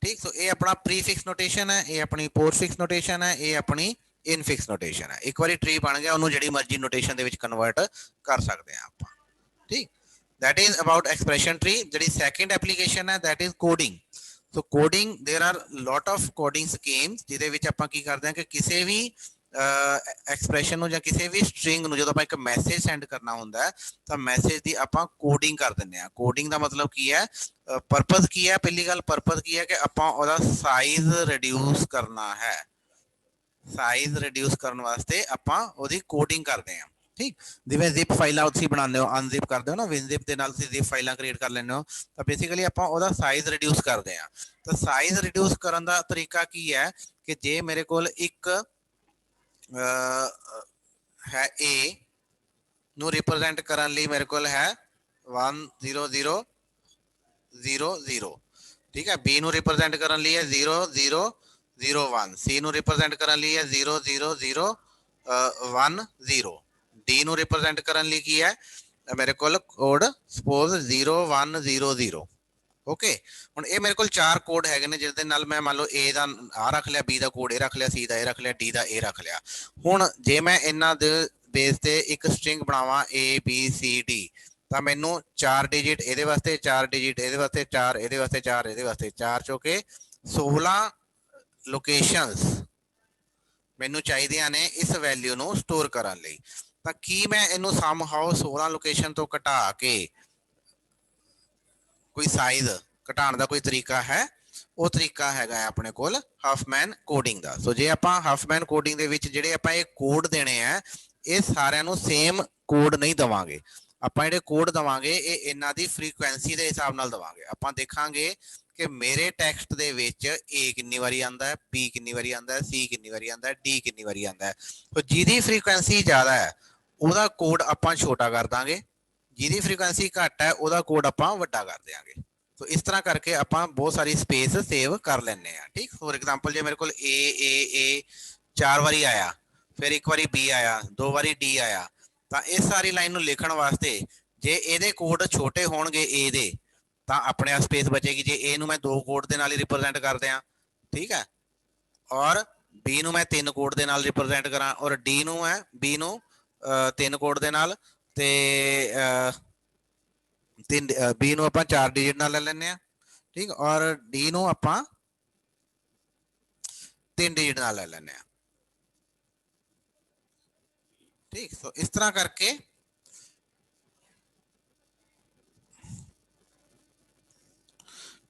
ठीक। सो ये अपना प्रीफिक्स नोटेशन है, ये अपनी पोस्टफिक्स नोटेशन है, ये अपनी इनफिक्स नोटेशन है। एक बार ट्री बन गया उन्होंने जिहड़ी मर्जी नोटेशन दे विच कन्वर्ट कर सकते हैं आप, ठीक। That is about expression tree। जिहड़ी second application है that is coding। So coding there are lot of coding schemes जिहदे विच आपां की करदे हां कि किसी भी एक्सप्रेशन ਨੂੰ ਜਾਂ ਕਿਸੇ ਵੀ ਸਟ੍ਰਿੰਗ ਨੂੰ ਜਦੋਂ ਆਪਾਂ ਇੱਕ ਮੈਸੇਜ ਸੈਂਡ ਕਰਨਾ ਹੁੰਦਾ ਹੈ ਤਾਂ ਮੈਸੇਜ ਦੀ ਆਪਾਂ ਕੋਡਿੰਗ ਕਰ ਦਿੰਦੇ ਆ। ਕੋਡਿੰਗ ਦਾ ਮਤਲਬ ਕੀ ਹੈ, ਪਰਪਸ ਕੀ ਹੈ, ਪਹਿਲੀ ਗੱਲ ਪਰਪਸ ਕੀ ਹੈ ਕਿ ਆਪਾਂ ਉਹਦਾ ਸਾਈਜ਼ ਰਿਡਿਊਸ ਕਰਨਾ ਹੈ, ਸਾਈਜ਼ ਰਿਡਿਊਸ ਕਰਨ ਵਾਸਤੇ ਆਪਾਂ ਉਹਦੀ ਕੋਡਿੰਗ ਕਰਦੇ ਆ, ਠੀਕ। ਜਿਵੇਂ ਜ਼ਿਪ ਫਾਈਲਾਂ ਤੁਸੀਂ ਬਣਾਉਂਦੇ ਹੋ, ਅਨਜ਼ਿਪ ਕਰਦੇ ਹੋ ਨਾ, ਵਿਨਜ਼ਿਪ ਦੇ ਨਾਲ ਤੁਸੀਂ ਜ਼ਿਪ ਫਾਈਲਾਂ ਕ੍ਰੀਏਟ ਕਰ ਲੈਂਦੇ ਹੋ, ਤਾਂ ਬੇਸਿਕਲੀ ਆਪਾਂ ਉਹਦਾ ਸਾਈਜ਼ ਰਿਡਿਊਸ ਕਰਦੇ ਆ। ਤਾਂ ਸਾਈਜ਼ ਰਿਡਿਊਸ ਕਰਨ ਦਾ ਤਰੀਕਾ ਕੀ ਹੈ ਕਿ ਜੇ ਮੇਰੇ ਕੋਲ ਇੱਕ ਹੈ A ਨੂੰ ਰਿਪਰੈਜ਼ੈਂਟ ਕਰਨ ਲਈ ਮੇਰੇ ਕੋਲ ਹੈ 10000, ਠੀਕ ਹੈ। B ਨੂੰ ਰਿਪਰੈਜ਼ੈਂਟ ਕਰਨ ਲਈ ਹੈ 0001, C ਨੂੰ ਰਿਪਰੈਜ਼ੈਂਟ ਕਰਨ ਲਈ ਹੈ 00010, D ਨੂੰ ਰਿਪਰੈਜ਼ੈਂਟ ਕਰਨ ਲਈ ਕੀ ਹੈ ਮੇਰੇ ਕੋਲ ਕੋਡ ਸਪੋਜ਼ 0100। ਓਕੇ, ਹੁਣ ਇਹ ਮੇਰੇ ਕੋਲ ਚਾਰ ਕੋਡ ਹੈਗੇ ਨੇ ਜਿਸ ਦੇ ਨਾਲ ਮੈਂ ਮੰਨ ਲਓ A ਦਾ ਆ ਰੱਖ ਲਿਆ, B ਦਾ ਕੋਡ ਇਹ ਰੱਖ ਲਿਆ, C ਦਾ ਇਹ ਰੱਖ ਲਿਆ, D ਦਾ ਇਹ ਰੱਖ ਲਿਆ। ਹੁਣ ਜੇ ਮੈਂ ਇਹਨਾਂ ਦੇ ਬੇਸ ਤੇ ਇੱਕ ਸਟ੍ਰਿੰਗ ਬਣਾਵਾਂ ABCD ਤਾਂ ਮੈਨੂੰ 4 ਡਿਜਿਟ ਇਹਦੇ ਵਾਸਤੇ, 4 ਡਿਜਿਟ ਇਹਦੇ ਵਾਸਤੇ, 4 ਇਹਦੇ ਵਾਸਤੇ, 4 ਇਹਦੇ ਵਾਸਤੇ, 4 ਚੋਕੇ 16 ਲੋਕੇਸ਼ਨਸ ਮੈਨੂੰ ਚਾਹੀਦੀਆਂ ਨੇ ਇਸ ਵੈਲਿਊ ਨੂੰ ਸਟੋਰ ਕਰਨ ਲਈ। ਤਾਂ ਕੀ ਮੈਂ ਇਹਨੂੰ ਸਮਹਾਉ 16 ਲੋਕੇਸ਼ਨ ਤੋਂ ਘਟਾ ਕੇ ਕੋਈ ਸਾਈਜ਼ ਘਟਾਉਣ ਦਾ ਕੋਈ ਤਰੀਕਾ ਹੈ? ਉਹ ਤਰੀਕਾ ਹੈਗਾ ਆਪਣੇ ਕੋਲ ਹਫਮੈਨ ਕੋਡਿੰਗ ਦਾ। ਸੋ ਜੇ ਆਪਾਂ ਹਫਮੈਨ ਕੋਡਿੰਗ ਦੇ ਵਿੱਚ ਜਿਹੜੇ ਆਪਾਂ ਇਹ ਕੋਡ ਦੇਣੇ ਆ, ਇਹ ਸਾਰਿਆਂ ਨੂੰ ਸੇਮ ਕੋਡ ਨਹੀਂ ਦਵਾਂਗੇ। ਆਪਾਂ ਜਿਹੜੇ ਕੋਡ ਦਵਾਂਗੇ ਇਹ ਇਹਨਾਂ ਦੀ ਫ੍ਰੀਕੁਐਂਸੀ ਦੇ ਹਿਸਾਬ ਨਾਲ ਦਵਾਂਗੇ। ਆਪਾਂ ਦੇਖਾਂਗੇ ਕਿ ਮੇਰੇ ਟੈਕਸਟ ਦੇ ਵਿੱਚ A ਕਿੰਨੀ ਵਾਰੀ ਆਂਦਾ ਹੈ, B ਕਿੰਨੀ ਵਾਰੀ ਆਂਦਾ ਹੈ, C ਕਿੰਨੀ ਵਾਰੀ ਆਂਦਾ ਹੈ, D ਕਿੰਨੀ ਵਾਰੀ ਆਂਦਾ ਹੈ। ਸੋ ਜਿਹਦੀ ਫ੍ਰੀਕੁਐਂਸੀ ਜ਼ਿਆਦਾ ਹੈ ਉਹਦਾ ਕੋਡ ਆਪਾਂ ਛੋਟਾ ਕਰ ਦਾਂਗੇ, ਜਿਹਦੀ ਫ੍ਰੀਕੁਐਂਸੀ ਘੱਟ ਹੈ ਉਹਦਾ ਕੋਡ ਆਪਾਂ ਵੱਡਾ ਕਰ ਦਿਆਂਗੇ। ਸੋ ਇਸ ਤਰ੍ਹਾਂ ਕਰਕੇ ਆਪਾਂ ਬਹੁਤ ਸਾਰੀ ਸਪੇਸ ਸੇਵ ਕਰ ਲੈਂਦੇ ਆ। ਠੀਕ, ਫੋਰ ਐਗਜ਼ਾਮਪਲ ਜੇ ਮੇਰੇ ਕੋਲ A 4 ਵਾਰੀ ਆਇਆ, ਫਿਰ ਇੱਕ ਵਾਰੀ B ਆਇਆ, 2 ਵਾਰੀ D ਆਇਆ, ਤਾਂ ਇਸ ਸਾਰੀ ਲਾਈਨ ਨੂੰ ਲਿਖਣ ਵਾਸਤੇ ਜੇ ਇਹਦੇ ਕੋਡ ਛੋਟੇ ਹੋਣਗੇ A ਦੇ, ਤਾਂ ਆਪਣੇ ਆਪ ਸਪੇਸ ਬਚੇਗੀ। ਜੇ A ਨੂੰ ਮੈਂ 2 ਕੋਡ ਦੇ ਨਾਲ ਹੀ ਰਿਪਰੈਜ਼ੈਂਟ ਕਰ ਦਿਆਂ, ਠੀਕ ਹੈ, ਔਰ B ਨੂੰ ਮੈਂ 3 ਕੋਡ ਦੇ ਨਾਲ ਰਿਪਰੈਜ਼ੈਂਟ ਕਰਾਂ, ਔਰ D ਨੂੰ ਮੈਂ B ਨੂੰ 3 ਕੋਡ ਦੇ ਨਾਲ, ਤੇ B ਨੂੰ ਆਪਾਂ 4 ਡਿਜਿਟ ਨਾਲ ਲੈ ਲੈਂਦੇ ਆ, ਠੀਕ, ਔਰ D ਨੂੰ ਆਪਾਂ 3 ਡਿਜਿਟ ਨਾਲ ਲੈ ਲੈਂਦੇ ਆ। ਠੀਕ, ਸੋ ਇਸ ਤਰ੍ਹਾਂ ਕਰਕੇ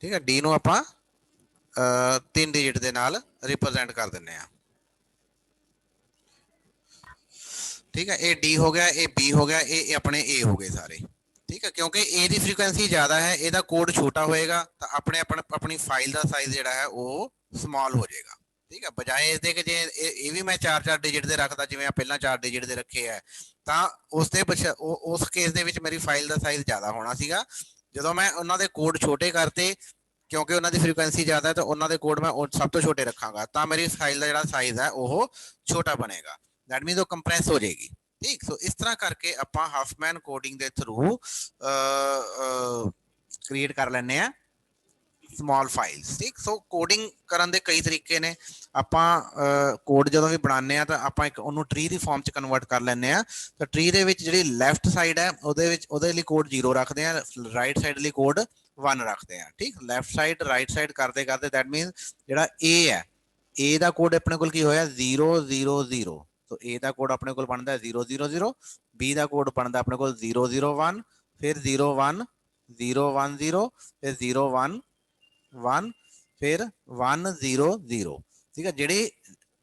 ਠੀਕ ਹੈ, D ਨੂੰ ਆਪਾਂ 3 ਡਿਜਿਟ ਦੇ ਨਾਲ ਰਿਪਰੈਜ਼ੈਂਟ ਕਰ ਦਿੰਦੇ ਆ। ਠੀਕ ਹੈ, ਇਹ D ਹੋ ਗਿਆ, ਇਹ B ਹੋ ਗਿਆ, ਇਹ ਆਪਣੇ A ਹੋ ਗਏ ਸਾਰੇ। ਠੀਕ ਹੈ, ਕਿਉਂਕਿ A ਦੀ ਫ੍ਰੀਕੁਐਂਸੀ ਜ਼ਿਆਦਾ ਹੈ, ਇਹਦਾ ਕੋਡ ਛੋਟਾ ਹੋਏਗਾ, ਤਾਂ ਆਪਣੀ ਫਾਈਲ ਦਾ ਸਾਈਜ਼ ਜਿਹੜਾ ਹੈ ਉਹ ਸਮਾਲ ਹੋ ਜਾਏਗਾ। ਠੀਕ ਹੈ, ਬਜਾਏ ਇਸਦੇ ਕਿ ਜੇ ਇਹ ਵੀ ਮੈਂ 4 ਡਿਜਿਟ ਦੇ ਰੱਖਦਾ ਜਿਵੇਂ ਪਹਿਲਾਂ 4 ਡਿਜਿਟ ਦੇ ਰੱਖੇ ਹੈ, ਤਾਂ ਉਸ ਕੇਸ ਦੇ ਵਿੱਚ ਮੇਰੀ ਫਾਈਲ ਦਾ ਸਾਈਜ਼ ਜ਼ਿਆਦਾ ਹੋਣਾ ਸੀਗਾ। ਜਦੋਂ ਮੈਂ ਉਹਨਾਂ ਦੇ ਕੋਡ ਛੋਟੇ ਕਰਤੇ, ਕਿਉਂਕਿ ਉਹਨਾਂ ਦੀ ਫ੍ਰੀਕੁਐਂਸੀ ਜ਼ਿਆਦਾ ਹੈ, ਤਾਂ ਉਹਨਾਂ ਦੇ ਕੋਡ ਮੈਂ ਸਭ ਤੋਂ ਛੋਟੇ ਰੱਖਾਂਗਾ, ਤਾਂ ਮੇਰੀ ਫਾਈਲ ਦਾ ਜਿਹੜਾ ਸਾਈਜ਼ ਹੈ ਉਹ ਛੋਟਾ ਬਣੇਗਾ। ਦੈਟ ਮੀਨਸ ਉਹ ਕੰਪਰੈਸ ਹੋ ਜਾਏਗੀ। ਠੀਕ, ਸੋ ਇਸ ਤਰ੍ਹਾਂ ਕਰਕੇ ਆਪਾਂ ਹਫਮੈਨ ਕੋਡਿੰਗ ਦੇ ਥਰੂ ਕ੍ਰੀਏਟ ਕਰ ਲੈਂਦੇ ਆ ਸਮਾਲ ਫਾਈਲਸ। ਠੀਕ, ਸੋ ਕੋਡਿੰਗ ਕਰਨ ਦੇ ਕਈ ਤਰੀਕੇ ਨੇ। ਆਪਾਂ ਕੋਡ ਜਦੋਂ ਵੀ ਬਣਾਉਂਦੇ ਆ ਤਾਂ ਆਪਾਂ ਇੱਕ ਉਹਨੂੰ ਟਰੀ ਦੀ ਫਾਰਮ ਚ ਕਨਵਰਟ ਕਰ ਲੈਂਦੇ ਆ। ਤਾਂ ਟਰੀ ਦੇ ਵਿੱਚ ਜਿਹੜੀ ਲੈਫਟ ਸਾਈਡ ਹੈ ਉਹਦੇ ਲਈ ਕੋਡ 0 ਰੱਖਦੇ ਆ, ਰਾਈਟ ਸਾਈਡ ਲਈ ਕੋਡ 1 ਰੱਖਦੇ ਆ। ਠੀਕ, ਲੈਫਟ ਸਾਈਡ ਰਾਈਟ ਸਾਈਡ ਕਰਦੇ ਕਰਦੇ ਦੈਟ ਮੀਨਸ ਜਿਹੜਾ A ਹੈ, A ਦਾ ਕੋਡ ਆਪਣੇ ਕੋਲ ਕੀ ਹੋਇਆ 0 0 0। ਸੋ A ਦਾ ਕੋਡ ਆਪਣੇ ਕੋਲ ਬਣਦਾ 0 0 0, B ਦਾ ਕੋਡ ਬਣਦਾ ਆਪਣੇ ਕੋਲ 0 0 1, ਫਿਰ 0 1 0 1 0, ਫਿਰ 0 1 1, ਫਿਰ 1 0 0। ਠੀਕ ਹੈ, ਜਿਹੜੀ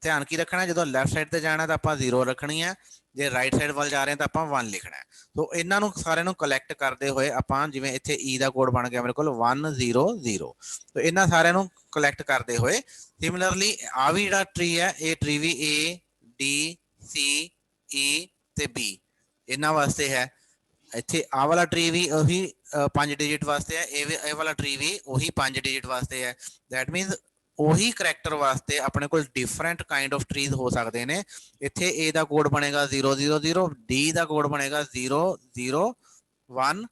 ਧਿਆਨ ਕੀ ਰੱਖਣਾ, ਜਦੋਂ ਲੈਫਟ ਸਾਈਡ ਤੇ ਜਾਣਾ ਤਾਂ ਆਪਾਂ 0 ਰੱਖਣੀ ਹੈ, ਜੇ ਰਾਈਟ ਸਾਈਡ ਵੱਲ ਜਾ ਰਹੇ ਤਾਂ ਆਪਾਂ 1 ਲਿਖਣਾ ਹੈ। ਸੋ ਇਹਨਾਂ ਨੂੰ ਸਾਰਿਆਂ ਨੂੰ ਕਲੈਕਟ ਕਰਦੇ ਹੋਏ ਆਪਾਂ, ਜਿਵੇਂ ਇੱਥੇ E ਦਾ ਕੋਡ ਬਣ ਗਿਆ ਮੇਰੇ ਕੋਲ 1 0 0, ਸੋ ਇਹਨਾਂ ਸਾਰਿਆਂ ਨੂੰ ਕਲੈਕਟ ਕਰਦੇ ਹੋਏ ਸਿਮਿਲਰਲੀ ਆ ਵੀ ਜਿਹੜਾ ਟਰੀ ਹੈ, ਇਹ ਟਰੀ ਵੀ A D C E ਤੇ B ਇਹਨਾਂ ਵਾਸਤੇ ਹੈ। ਇੱਥੇ ਆਹ ਵਾਲਾ ਟਰੀ ਵੀ ਉਹੀ 5 ਡਿਜਿਟ ਵਾਸਤੇ ਹੈ, ਇਹ ਵਾਲਾ ਟਰੀ ਵੀ ਉਹੀ 5 ਡਿਜਿਟ ਵਾਸਤੇ ਹੈ। ਦੈਟ ਮੀਨਸ ਉਹੀ ਕਰੈਕਟਰ ਵਾਸਤੇ ਆਪਣੇ ਕੋਲ ਡਿਫਰੈਂਟ ਕਾਈਂਡ ਆਫ ਟਰੀਜ਼ ਹੋ ਸਕਦੇ ਨੇ। ਇੱਥੇ A ਦਾ ਕੋਡ ਬਣੇਗਾ 0 0 0, D ਦਾ ਕੋਡ ਬਣੇਗਾ 0 0 1,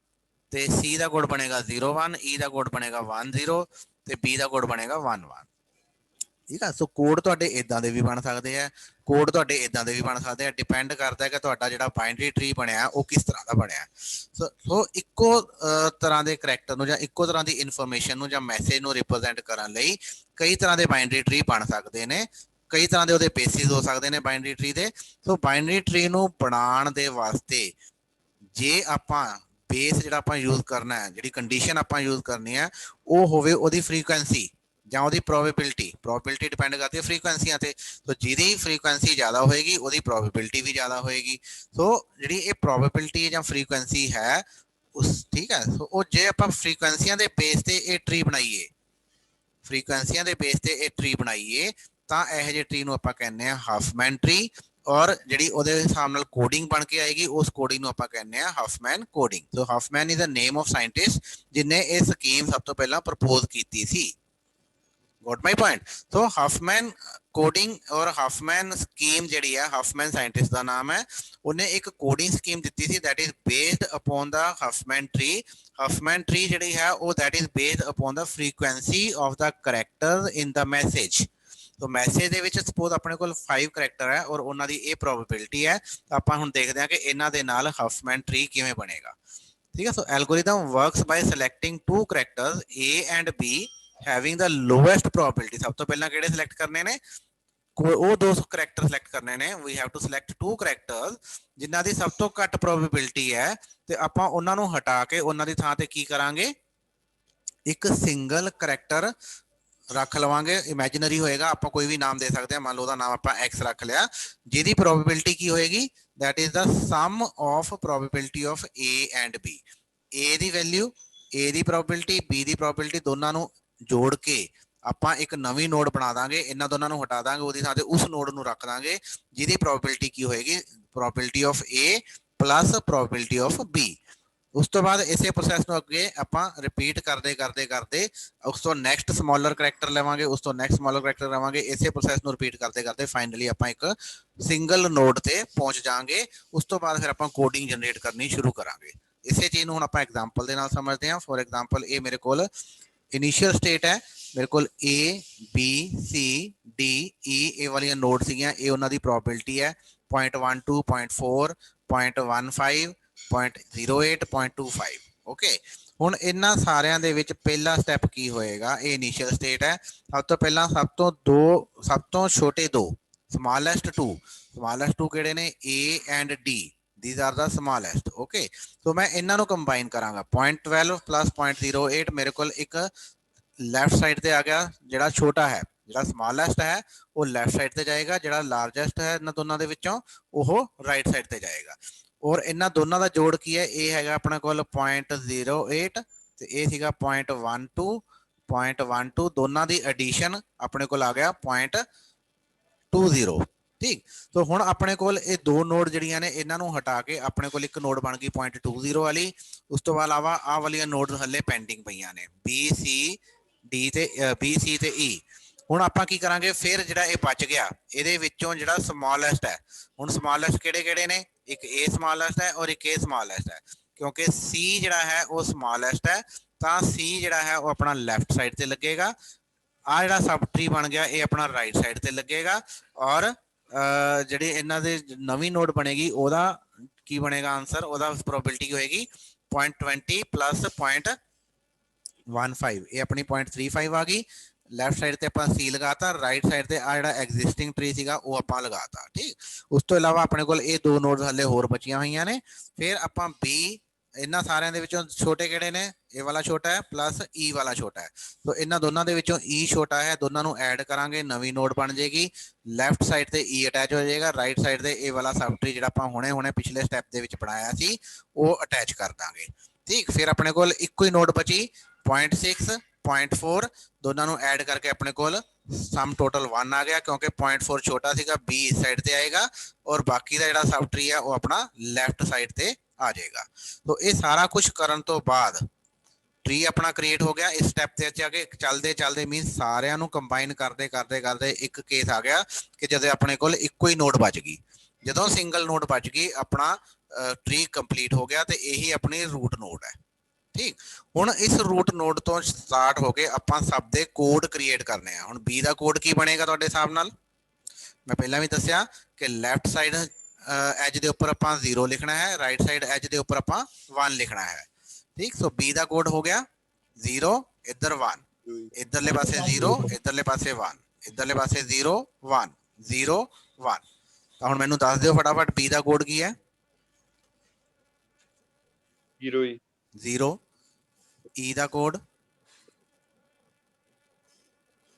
ਤੇ C ਦਾ ਕੋਡ ਬਣੇਗਾ 0 1, E ਦਾ ਕੋਡ ਬਣੇਗਾ 1 0, ਤੇ B ਦਾ ਕੋਡ ਬਣੇਗਾ 1 1। ਠੀਕ ਆ, ਸੋ ਕੋਡ ਤੁਹਾਡੇ ਇਦਾਂ ਦੇ ਵੀ ਬਣ ਸਕਦੇ ਆ, ਕੋਡ ਤੁਹਾਡੇ ਇਦਾਂ ਦੇ ਵੀ ਬਣ ਸਕਦੇ ਆ, ਡਿਪੈਂਡ ਕਰਦਾ ਹੈ ਕਿ ਤੁਹਾਡਾ ਜਿਹੜਾ ਬਾਈਨਰੀ ਟਰੀ ਬਣਿਆ ਉਹ ਕਿਸ ਤਰ੍ਹਾਂ ਦਾ ਬਣਿਆ। ਸੋ ਇੱਕੋ ਤਰ੍ਹਾਂ ਦੇ ਕਰੈਕਟਰ ਨੂੰ ਜਾਂ ਇੱਕੋ ਤਰ੍ਹਾਂ ਦੀ ਇਨਫੋਰਮੇਸ਼ਨ ਨੂੰ ਜਾਂ ਮੈਸੇਜ ਨੂੰ ਰਿਪਰੈਜ਼ੈਂਟ ਕਰਨ ਲਈ ਕਈ ਤਰ੍ਹਾਂ ਦੇ ਬਾਈਨਰੀ ਟਰੀ ਬਣ ਸਕਦੇ ਨੇ, ਕਈ ਤਰ੍ਹਾਂ ਦੇ ਉਹਦੇ ਬੇਸਿਸ ਹੋ ਸਕਦੇ ਨੇ ਬਾਈਨਰੀ ਟਰੀ ਦੇ। ਸੋ ਬਾਈਨਰੀ ਟਰੀ ਨੂੰ ਬਣਾਉਣ ਦੇ ਵਾਸਤੇ ਜੇ ਆਪਾਂ ਬੇਸ ਜਿਹੜਾ ਆਪਾਂ ਯੂਜ਼ ਕਰਨਾ ਹੈ, ਜਿਹੜੀ ਕੰਡੀਸ਼ਨ ਆਪਾਂ ਯੂਜ਼ ਕਰਨੀ ਹੈ, ਉਹ ਹੋਵੇ ਉਹਦੀ ਫ੍ਰੀਕੁਐਂਸੀ ਜਾਂ ਉਹਦੀ ਪ੍ਰੋਬੇਬਿਲਿਟੀ ਡਿਪੈਂਡ ਕਰਦੀ ਹੈ ਫ੍ਰੀਕੁਐਂਸੀਆਂ ਤੇ। ਸੋ ਜਿਹਦੀ ਫ੍ਰੀਕੁਐਂਸੀ ਜ਼ਿਆਦਾ ਹੋਏਗੀ ਉਹਦੀ ਪ੍ਰੋਬੇਬਿਲਿਟੀ ਵੀ ਜ਼ਿਆਦਾ ਹੋਏਗੀ। ਸੋ ਜਿਹੜੀ ਇਹ ਪ੍ਰੋਬੇਬਿਲਿਟੀ ਜਾਂ ਫ੍ਰੀਕੁਐਂਸੀ ਹੈ ਉਸ, ਠੀਕ ਹੈ, ਸੋ ਉਹ ਜੇ ਆਪਾਂ ਫ੍ਰੀਕੁਐਂਸੀਆਂ ਦੇ ਬੇਸ ਤੇ ਇਹ ਟਰੀ ਬਣਾਈਏ, ਫ੍ਰੀਕੁਐਂਸੀਆਂ ਦੇ ਬੇਸ ਤੇ ਇਹ ਟਰੀ ਬਣਾਈਏ, ਤਾਂ ਇਹੋ ਜਿਹੇ ਟਰੀ ਨੂੰ ਆਪਾਂ ਕਹਿੰਦੇ ਆ ਹਫਮੈਨ ਟਰੀ। ਔਰ ਜਿਹੜੀ ਉਹਦੇ ਹਿਸਾਬ ਨਾਲ ਕੋਡਿੰਗ ਬਣ ਕੇ ਆਏਗੀ ਉਸ ਕੋਡਿੰਗ ਨੂੰ ਆਪਾਂ ਕਹਿੰਦੇ ਆ Huffman coding. So Huffman is the name of scientist ਜਿਨੇ ਇਹ ਸਕੀਮ ਸਭ ਤੋਂ ਪਹਿਲਾਂ ਪ੍ਰਪੋਜ਼ ਕੀਤੀ ਸੀ। Got my point? So Huffman coding ਔਰ ਹਫਮੈਨ ਸਕੀਮ ਜਿਹੜੀ ਹੈ, ਹਫਮੈਨ ਸਾਇੰਟਿਸਟ ਦਾ ਨਾਮ ਹੈ, ਉਹਨੇ ਇੱਕ ਕੋਡਿੰਗ ਸਕੀਮ ਦਿੱਤੀ ਸੀ that is based upon the ਹਫਮੈਨ tree। ਹਫਮੈਨ tree ਜਿਹੜੀ ਹੈ ਉਹ that is based upon the frequency of the characters in the message। तो ਮੈਸੇਜ ਦੇ ਵਿੱਚ ਸਪੋਜ਼ ਆਪਣੇ ਕੋਲ 5 ਕਰੈਕਟਰ ਹੈ ਔਰ ਉਹਨਾਂ ਦੀ ਇਹ ਪ੍ਰੋਬੇਬਿਲਿਟੀ ਹੈ, ਤਾਂ ਆਪਾਂ ਹੁਣ ਦੇਖਦੇ ਹਾਂ ਕਿ ਇਹਨਾਂ ਦੇ ਨਾਲ ਹਫਮੈਨ ਟਰੀ ਕਿਵੇਂ ਬਣੇਗਾ। ਠੀਕ ਹੈ, so algorithm works by selecting 2 characters A and B having the lowest probability। ਸਭ ਤੋਂ ਪਹਿਲਾਂ ਕਿਹੜੇ ਸਿਲੈਕਟ ਕਰਨੇ ਨੇ, ਉਹ 2 ਕਰੈਕਟਰ ਸਿਲੈਕਟ ਕਰਨੇ ਨੇ। we have to select 2 characters ਜਿਨ੍ਹਾਂ ਦੀ ਸਭ ਤੋਂ ਘੱਟ ਪ੍ਰੋਬੇਬਿਲਿਟੀ ਹੈ, ਤੇ ਆਪਾਂ ਉਹਨਾਂ ਨੂੰ ਹਟਾ ਕੇ ਉਹਨਾਂ ਦੀ ਥਾਂ ਤੇ ਕੀ ਕਰਾਂਗੇ, ਇੱਕ ਸਿੰਗਲ ਕਰੈਕਟਰ ਰੱਖ ਲਵਾਂਗੇ, ਇਮੈਜਿਨਰੀ ਹੋਏਗਾ, ਆਪਾਂ ਕੋਈ ਵੀ ਨਾਮ ਦੇ ਸਕਦੇ ਹਾਂ। ਮੰਨ ਲਓ ਉਹਦਾ ਨਾਮ ਆਪਾਂ x ਰੱਖ ਲਿਆ, ਜਿਹਦੀ ਪ੍ਰੋਬੇਬਿਲਿਟੀ ਕੀ ਹੋਏਗੀ, that is the sum of probability of a and b। a the value, a the probability, b the probability, ਦੋਨਾਂ ਨੂੰ ਜੋੜ ਕੇ ਆਪਾਂ ਇੱਕ ਨਵੀਂ ਨੋਡ ਬਣਾ ਦਾਂਗੇ। ਇਹਨਾਂ ਦੋਨਾਂ ਨੂੰ ਹਟਾ ਦਾਂਗੇ, ਉਹਦੀ ਥਾਂ ਤੇ ਉਸ ਨੋਡ ਨੂੰ ਰੱਖ ਦਾਂਗੇ ਜਿਹਦੀ ਪ੍ਰੋਬੇਬਿਲਿਟੀ ਕੀ ਹੋਏਗੀ, probability of a plus probability of b। ਉਸ ਤੋਂ ਬਾਅਦ ਇਸੇ ਪ੍ਰੋਸੈਸ ਨੂੰ ਅੱਗੇ ਆਪਾਂ ਰਿਪੀਟ ਕਰਦੇ ਕਰਦੇ ਕਰਦੇ ਉਸ ਤੋਂ ਨੈਕਸਟ ਸਮਾਲਰ ਕਰੈਕਟਰ ਲਵਾਂਗੇ, ਉਸ ਤੋਂ ਨੈਕਸਟ ਸਮਾਲਰ ਕਰੈਕਟਰ ਲਵਾਂਗੇ, ਇਸੇ ਪ੍ਰੋਸੈਸ ਨੂੰ ਰਿਪੀਟ ਕਰਦੇ ਕਰਦੇ ਫਾਈਨਲੀ ਆਪਾਂ ਇੱਕ ਸਿੰਗਲ ਨੋਡ ਤੇ ਪਹੁੰਚ ਜਾਾਂਗੇ। ਉਸ ਤੋਂ ਬਾਅਦ ਫਿਰ ਆਪਾਂ ਕੋਡਿੰਗ ਜਨਰੇਟ ਕਰਨੀ ਸ਼ੁਰੂ ਕਰਾਂਗੇ। ਇਸੇ ਚੀਜ਼ ਨੂੰ ਹੁਣ ਆਪਾਂ ਐਗਜ਼ਾਮਪਲ ਦੇ ਨਾਲ ਸਮਝਦੇ ਹਾਂ। ਫੋਰ ਐਗਜ਼ਾਮਪਲ, ਇਹ ਮੇਰੇ ਕੋਲ ਇਨੀਸ਼ੀਅਲ ਸਟੇਟ ਹੈ, ਮੇਰੇ ਕੋਲ A B C D E ਇਹ ਵਾਲੀਆਂ ਨੋਡ ਸੀਗੀਆਂ, ਇਹ ਉਹਨਾਂ ਦੀ ਪ੍ਰੋਬੇਬਿਲਿਟੀ ਹੈ 0.12 0.4 0.15 0.08 0.25। ਓਕੇ, ਹੁਣ ਇਹਨਾਂ ਸਾਰਿਆਂ ਦੇ ਵਿੱਚ ਪਹਿਲਾ ਸਟੈਪ ਕੀ ਹੋਏਗਾ, ਇਹ ਇਨੀਸ਼ੀਅਲ ਸਟੇਟ ਹੈ। ਸਭ ਤੋਂ ਪਹਿਲਾਂ ਸਭ ਤੋਂ ਛੋਟੇ ਦੋ, ਸਮਾਲੈਸਟ ਟੂ ਕਿਹੜੇ ਨੇ, A and D, these are the smallest। Okay, so ਮੈਂ ਇਹਨਾਂ ਨੂੰ ਕੰਬਾਈਨ ਕਰਾਂਗਾ, 0.12 ਪਲੱਸ 0.08 ਮੇਰੇ ਕੋਲ ਇੱਕ ਲੈਫਟ ਸਾਈਡ ਤੇ ਆ ਗਿਆ। ਜਿਹੜਾ ਛੋਟਾ ਹੈ, ਜਿਹੜਾ ਸਮਾਲੈਸਟ ਹੈ, ਉਹ ਲੈਫਟ ਸਾਈਡ ਤੇ ਜਾਏਗਾ, ਜਿਹੜਾ ਲਾਰਜੈਸਟ ਹੈ ਇਹਨਾਂ ਦੋਨਾਂ ਦੇ ਵਿੱਚੋਂ ਉਹ ਰਾਈਟ ਸਾਈਡ ਤੇ ਜਾਏਗਾ। ਔਰ ਇਹਨਾਂ ਦੋਨਾਂ ਦਾ ਜੋੜ ਕੀ ਹੈ, ਇਹ ਹੈਗਾ ਆਪਣੇ ਕੋਲ 0.08 ਤੇ ਇਹ ਸੀਗਾ 0.12 ਦੋਨਾਂ ਦੀ ਐਡੀਸ਼ਨ ਆਪਣੇ ਕੋਲ ਆ ਗਿਆ 0.20। ਠੀਕ, ਸੋ ਹੁਣ ਆਪਣੇ ਕੋਲ ਇਹ ਦੋ ਨੋਡ ਜਿਹੜੀਆਂ ਨੇ ਇਹਨਾਂ ਨੂੰ ਹਟਾ ਕੇ ਆਪਣੇ ਕੋਲ ਇੱਕ ਨੋਡ ਬਣ ਗਈ 0.20 ਵਾਲੀ। ਉਸ ਤੋਂ ਇਲਾਵਾ ਆਹ ਵਾਲੀਆਂ ਨੋਡ ਹੱਲੇ ਪੈਂਡਿੰਗ ਪਈਆਂ ਨੇ, B C ਤੇ E। ਹੁਣ ਆਪਾਂ ਕੀ ਕਰਾਂਗੇ, ਫਿਰ ਜਿਹੜਾ ਇਹ ਬਚ ਗਿਆ ਇਹਦੇ ਵਿੱਚੋਂ ਜਿਹੜਾ ਸਮਾਲੈਸਟ ਹੈ, ਹੁਣ ਸਮਾਲੈਸਟ ਕਿਹੜੇ ਕਿਹੜੇ ਨੇ, ਇੱਕ A ਸਮਾਲੈਸਟ ਹੈ ਔਰ ਇੱਕ A ਸਮਾਲੈਸਟ ਹੈ। ਕਿਉਂਕਿ C ਜਿਹੜਾ ਹੈ ਉਹ ਸਮਾਲੈਸਟ ਹੈ, ਤਾਂ C ਜਿਹੜਾ ਹੈ ਉਹ ਆਪਣਾ ਲੈਫਟ ਸਾਈਡ ਤੇ ਲੱਗੇਗਾ। ਆ ਜਿਹੜਾ ਸਬ ਟਰੀ ਬਣ ਗਿਆ ਇਹ ਆਪਣਾ ਰਾਈਟ ਸਾਈਡ ਤੇ ਲੱਗੇਗਾ। ਔਰ ਜਿਹੜੀ ਇਹਨਾਂ ਦੇ ਨਵੀਂ ਨੋਡ ਬਣੇਗੀ ਉਹਦਾ ਕੀ ਬਣੇਗਾ ਆਨਸਰ, ਉਹਦਾ ਪ੍ਰੋਬੇਬਿਲਿਟੀ ਕੀ ਹੋਏਗੀ 0.20 ਪਲੱਸ 0.15, ਇਹ ਆਪਣੀ 0.35 ਆ ਗਈ। ਲੈਫਟ ਸਾਈਡ ਤੇ ਆਪਾਂ C ਲਗਾਤਾ, ਰਾਈਟ ਸਾਈਡ ਤੇ ਆ ਜਿਹੜਾ ਐਗਜ਼ਿਸਟਿੰਗ ਟਰੀ ਸੀਗਾ ਉਹ ਆਪਾਂ ਲਗਾਤਾ। ਠੀਕ, ਉਸ ਤੋਂ ਇਲਾਵਾ ਆਪਣੇ ਕੋਲ ਇਹ ਦੋ ਨੋਡਸ ਹਲੇ ਹੋਰ ਬਚੀਆਂ ਹੋਈਆਂ ਨੇ। ਫਿਰ ਆਪਾਂ B, ਇਹਨਾਂ ਸਾਰਿਆਂ ਦੇ ਵਿੱਚੋਂ ਛੋਟੇ ਕਿਹੜੇ ਨੇ, ਇਹ ਵਾਲਾ ਛੋਟਾ ਹੈ ਪਲੱਸ E ਵਾਲਾ ਛੋਟਾ ਹੈ। ਸੋ ਇਹਨਾਂ ਦੋਨਾਂ ਦੇ ਵਿੱਚੋਂ E ਛੋਟਾ ਹੈ, ਦੋਨਾਂ ਨੂੰ ਐਡ ਕਰਾਂਗੇ, ਨਵੀਂ ਨੋਡ ਬਣ ਜਾਏਗੀ। ਲੈਫਟ ਸਾਈਡ ਤੇ E ਅਟੈਚ ਹੋ ਜਾਏਗਾ, ਰਾਈਟ ਸਾਈਡ ਤੇ ਇਹ ਵਾਲਾ ਸਬ ਟਰੀ ਜਿਹੜਾ ਆਪਾਂ ਹੁਣੇ ਪਿਛਲੇ ਸਟੈਪ ਦੇ ਵਿੱਚ ਬਣਾਇਆ ਸੀ ਉਹ ਅਟੈਚ ਕਰ ਦਾਂਗੇ। ਠੀਕ, ਫਿਰ ਆਪਣੇ ਕੋਲ ਇੱਕੋ ਹੀ ਨੋਡ ਬਚੀ 0.6 0.4, ਦੋਨਾਂ ਨੂੰ ਐਡ ਕਰਕੇ ਆਪਣੇ ਕੋਲ ਸਮ ਟੋਟਲ 1 ਆ ਗਿਆ, ਕਿਉਂਕਿ 0.4 ਛੋਟਾ ਸੀਗਾ, B ਇਸ ਸਾਈਡ ਤੇ ਆਏਗਾ ਔਰ ਬਾਕੀ ਦਾ ਜਿਹੜਾ ਸਬ ਟਰੀ ਹੈ ਉਹ ਆਪਣਾ ਲੈਫਟ ਸਾਈਡ ਤੇ ਆ ਜਾਏਗਾ। तो ये सारा कुछ करन तो बाद ट्री अपना क्रिएट हो गया। इस स्टैप ते आगे चलते चलते मीन सारिਆਂ ਨੂੰ कंबाइन करते करते करते एक केस आ गया कि जब अपने कोल इक्को ही नोड बच गई, ਜਦੋਂ सिंगल नोड बच गई अपना ट्री कंप्लीट हो गया। तो यही अपनी रूट नोड है। ठीक, हुण इस रूट नोड तो स्टार्ट होके आपां सब दे कोड क्रिएट करने हैं। हुण बी दा कोड की बनेगा तुहाडे हिसाब नाल, मैं पहला भी दस्सिया कि लैफ्ट साइड एज के उपर आप 0 लिखना है, राइट साइड एज के उपर आप 1 लिखना है। ठीक, सो बी का कोड हो गया 0 इधर 1, इधरले पासे 0, इधरले पासे 1, इधरले पासे 0 1 0 1। तो हुण मैनूं दस दिओ फटाफट बी का कोड की है, 0। ई का कोड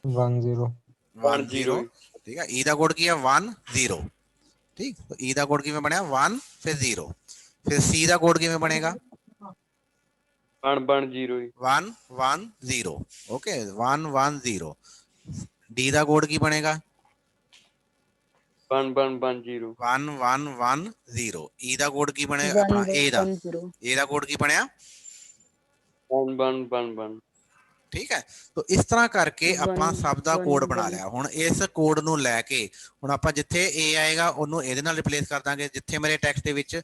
1 0 1 0। ठीक है, ई का कोड की है 1 0। ठीक, तो ई का कोड किवें बनेगा 1 फिर 0। फिर सी का कोड किवें बनेगा 1 1 0 1 1 0। ओके, 1 1 0। डी का कोड की बनेगा 1 1 1 0 1 1 1 0। ई का कोड की बनेगा अपना ए का कोड की बनया 1 1 1 1। ठीक है, तो इस तरह करके ਆਪਾਂ ਸਭ ਦਾ ਕੋਡ ਬਣਾ ਲਿਆ। ਹੁਣ ਇਸ ਕੋਡ ਨੂੰ ਲੈ ਕੇ ਹੁਣ ਆਪਾਂ ਜਿੱਥੇ A ਆਏਗਾ ਉਹਨੂੰ ਇਹਦੇ ਨਾਲ ਰਿਪਲੇਸ ਕਰ ਦਾਂਗੇ, ਜਿੱਥੇ ਮੇਰੇ ਟੈਕਸਟ ਦੇ ਵਿੱਚ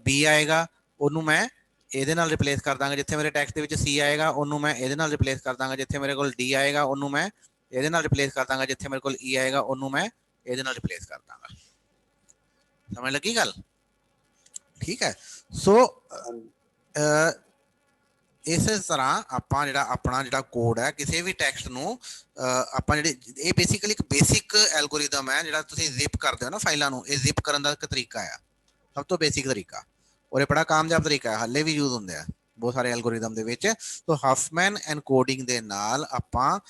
B ਆਏਗਾ ਉਹਨੂੰ ਮੈਂ ਇਹਦੇ ਨਾਲ ਰਿਪਲੇਸ ਕਰ ਦਾਂਗਾ, ਜਿੱਥੇ ਮੇਰੇ ਟੈਕਸਟ ਦੇ ਵਿੱਚ C ਆਏਗਾ ਉਹਨੂੰ ਮੈਂ ਇਹਦੇ ਨਾਲ ਰਿਪਲੇਸ ਕਰ ਦਾਂਗਾ, ਜਿੱਥੇ ਮੇਰੇ ਕੋਲ D ਆਏਗਾ ਉਹਨੂੰ ਮੈਂ ਇਹਦੇ ਨਾਲ ਰਿਪਲੇਸ ਕਰ ਦਾਂਗਾ, ਜਿੱਥੇ ਮੇਰੇ ਕੋਲ E ਆਏਗਾ ਉਹਨੂੰ ਮੈਂ ਇਹਦੇ ਨਾਲ ਰਿਪਲੇਸ ਕਰ ਦਾਂਗਾ। ਸਮਝ ਲੱਗੀ ਗੱਲ? ਠੀਕ ਹੈ, ਸੋ ਇਸ ਤਰ੍ਹਾਂ ਆਪਾਂ ਜਿਹੜਾ ਆਪਣਾ ਜਿਹੜਾ ਕੋਡ ਹੈ ਕਿਸੇ ਵੀ ਟੈਕਸਟ ਨੂੰ ਆਪਾਂ ਜਿਹੜੇ ਇਹ ਬੇਸਿਕਲੀ ਇੱਕ ਬੇਸਿਕ ਐਲਗੋਰਿਦਮ ਹੈ ਜਿਹੜਾ ਤੁਸੀਂ ਜ਼ਿਪ ਕਰਦੇ ਹੋ ਨਾ ਫਾਈਲਾਂ ਨੂੰ, ਇਹ ਜ਼ਿਪ ਕਰਨ ਦਾ ਇੱਕ ਤਰੀਕਾ ਆ, ਸਭ ਤੋਂ ਬੇਸਿਕ ਤਰੀਕਾ, ਔਰ ਇਹ ਬੜਾ ਕਾਮਯਾਬ ਤਰੀਕਾ ਹੈ, ਹਾਲੇ ਵੀ ਯੂਜ਼ ਹੁੰਦੇ ਆ ਬਹੁਤ ਸਾਰੇ ਐਲਗੋਰਿਦਮ ਦੇ ਵਿੱਚ। ਸੋ ਹਫਮੈਨ ਐਨਕੋਡਿੰਗ ਦੇ ਨਾਲ ਆਪਾਂ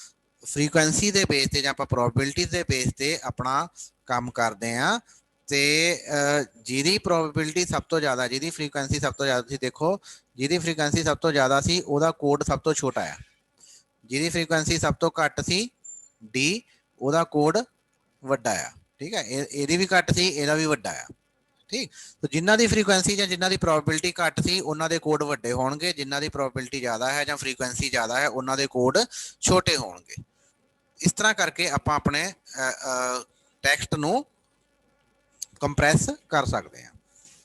ਫ੍ਰੀਕੁਐਂਸੀ ਦੇ ਬੇਸ ਤੇ ਜਾਂ ਆਪਾਂ ਪ੍ਰੋਬੇਬਿਲਿਟੀ ਦੇ ਬੇਸ ਤੇ ਆਪਣਾ ਕੰਮ ਕਰਦੇ ਆ ਤੇ ਜਿਹਦੀ ਪ੍ਰੋਬੇਬਿਲਿਟੀ ਸਭ ਤੋਂ ਜ਼ਿਆਦਾ, ਜਿਹਦੀ ਫ੍ਰੀਕੁਐਂਸੀ ਸਭ ਤੋਂ ਜ਼ਿਆਦਾ, ਤੁਸੀਂ ਦੇਖੋ ਜਿਹਦੀ ਫ੍ਰੀਕੁਐਂਸੀ ਸਭ ਤੋਂ ਜ਼ਿਆਦਾ ਸੀ ਉਹਦਾ ਕੋਡ ਸਭ ਤੋਂ ਛੋਟਾ ਆ, ਜਿਹਦੀ ਫ੍ਰੀਕੁਐਂਸੀ ਸਭ ਤੋਂ ਘੱਟ ਸੀ ਡੀ, ਉਹਦਾ ਕੋਡ ਵੱਡਾ ਆ। ਠੀਕ ਹੈ, ਇਹਦੀ ਵੀ ਘੱਟ ਸੀ, ਇਹਦਾ ਵੀ ਵੱਡਾ ਆ। ਠੀਕ, तो जिन्हों की फ्रीकुएंसी ਜਾਂ ਜਿਨ੍ਹਾਂ ਦੀ ਪ੍ਰੋਬੇਬਿਲਿਟੀ ਘੱਟ ਸੀ ਉਹਨਾਂ ਦੇ ਕੋਡ ਵੱਡੇ ਹੋਣਗੇ, ਜਿਨ੍ਹਾਂ ਦੀ ਪ੍ਰੋਬੇਬਿਲਿਟੀ ਜ਼ਿਆਦਾ ਹੈ ਜਾਂ ਫ੍ਰੀਕੁਐਂਸੀ ਜ਼ਿਆਦਾ ਹੈ ਉਹਨਾਂ ਦੇ ਕੋਡ ਛੋਟੇ ਹੋਣਗੇ। ਇਸ ਤਰ੍ਹਾਂ ਕਰਕੇ ਆਪਾਂ ਆਪਣੇ ਟੈਕਸਟ ਨੂੰ ਕੰਪਰੈਸ ਕਰ ਸਕਦੇ ਹਾਂ।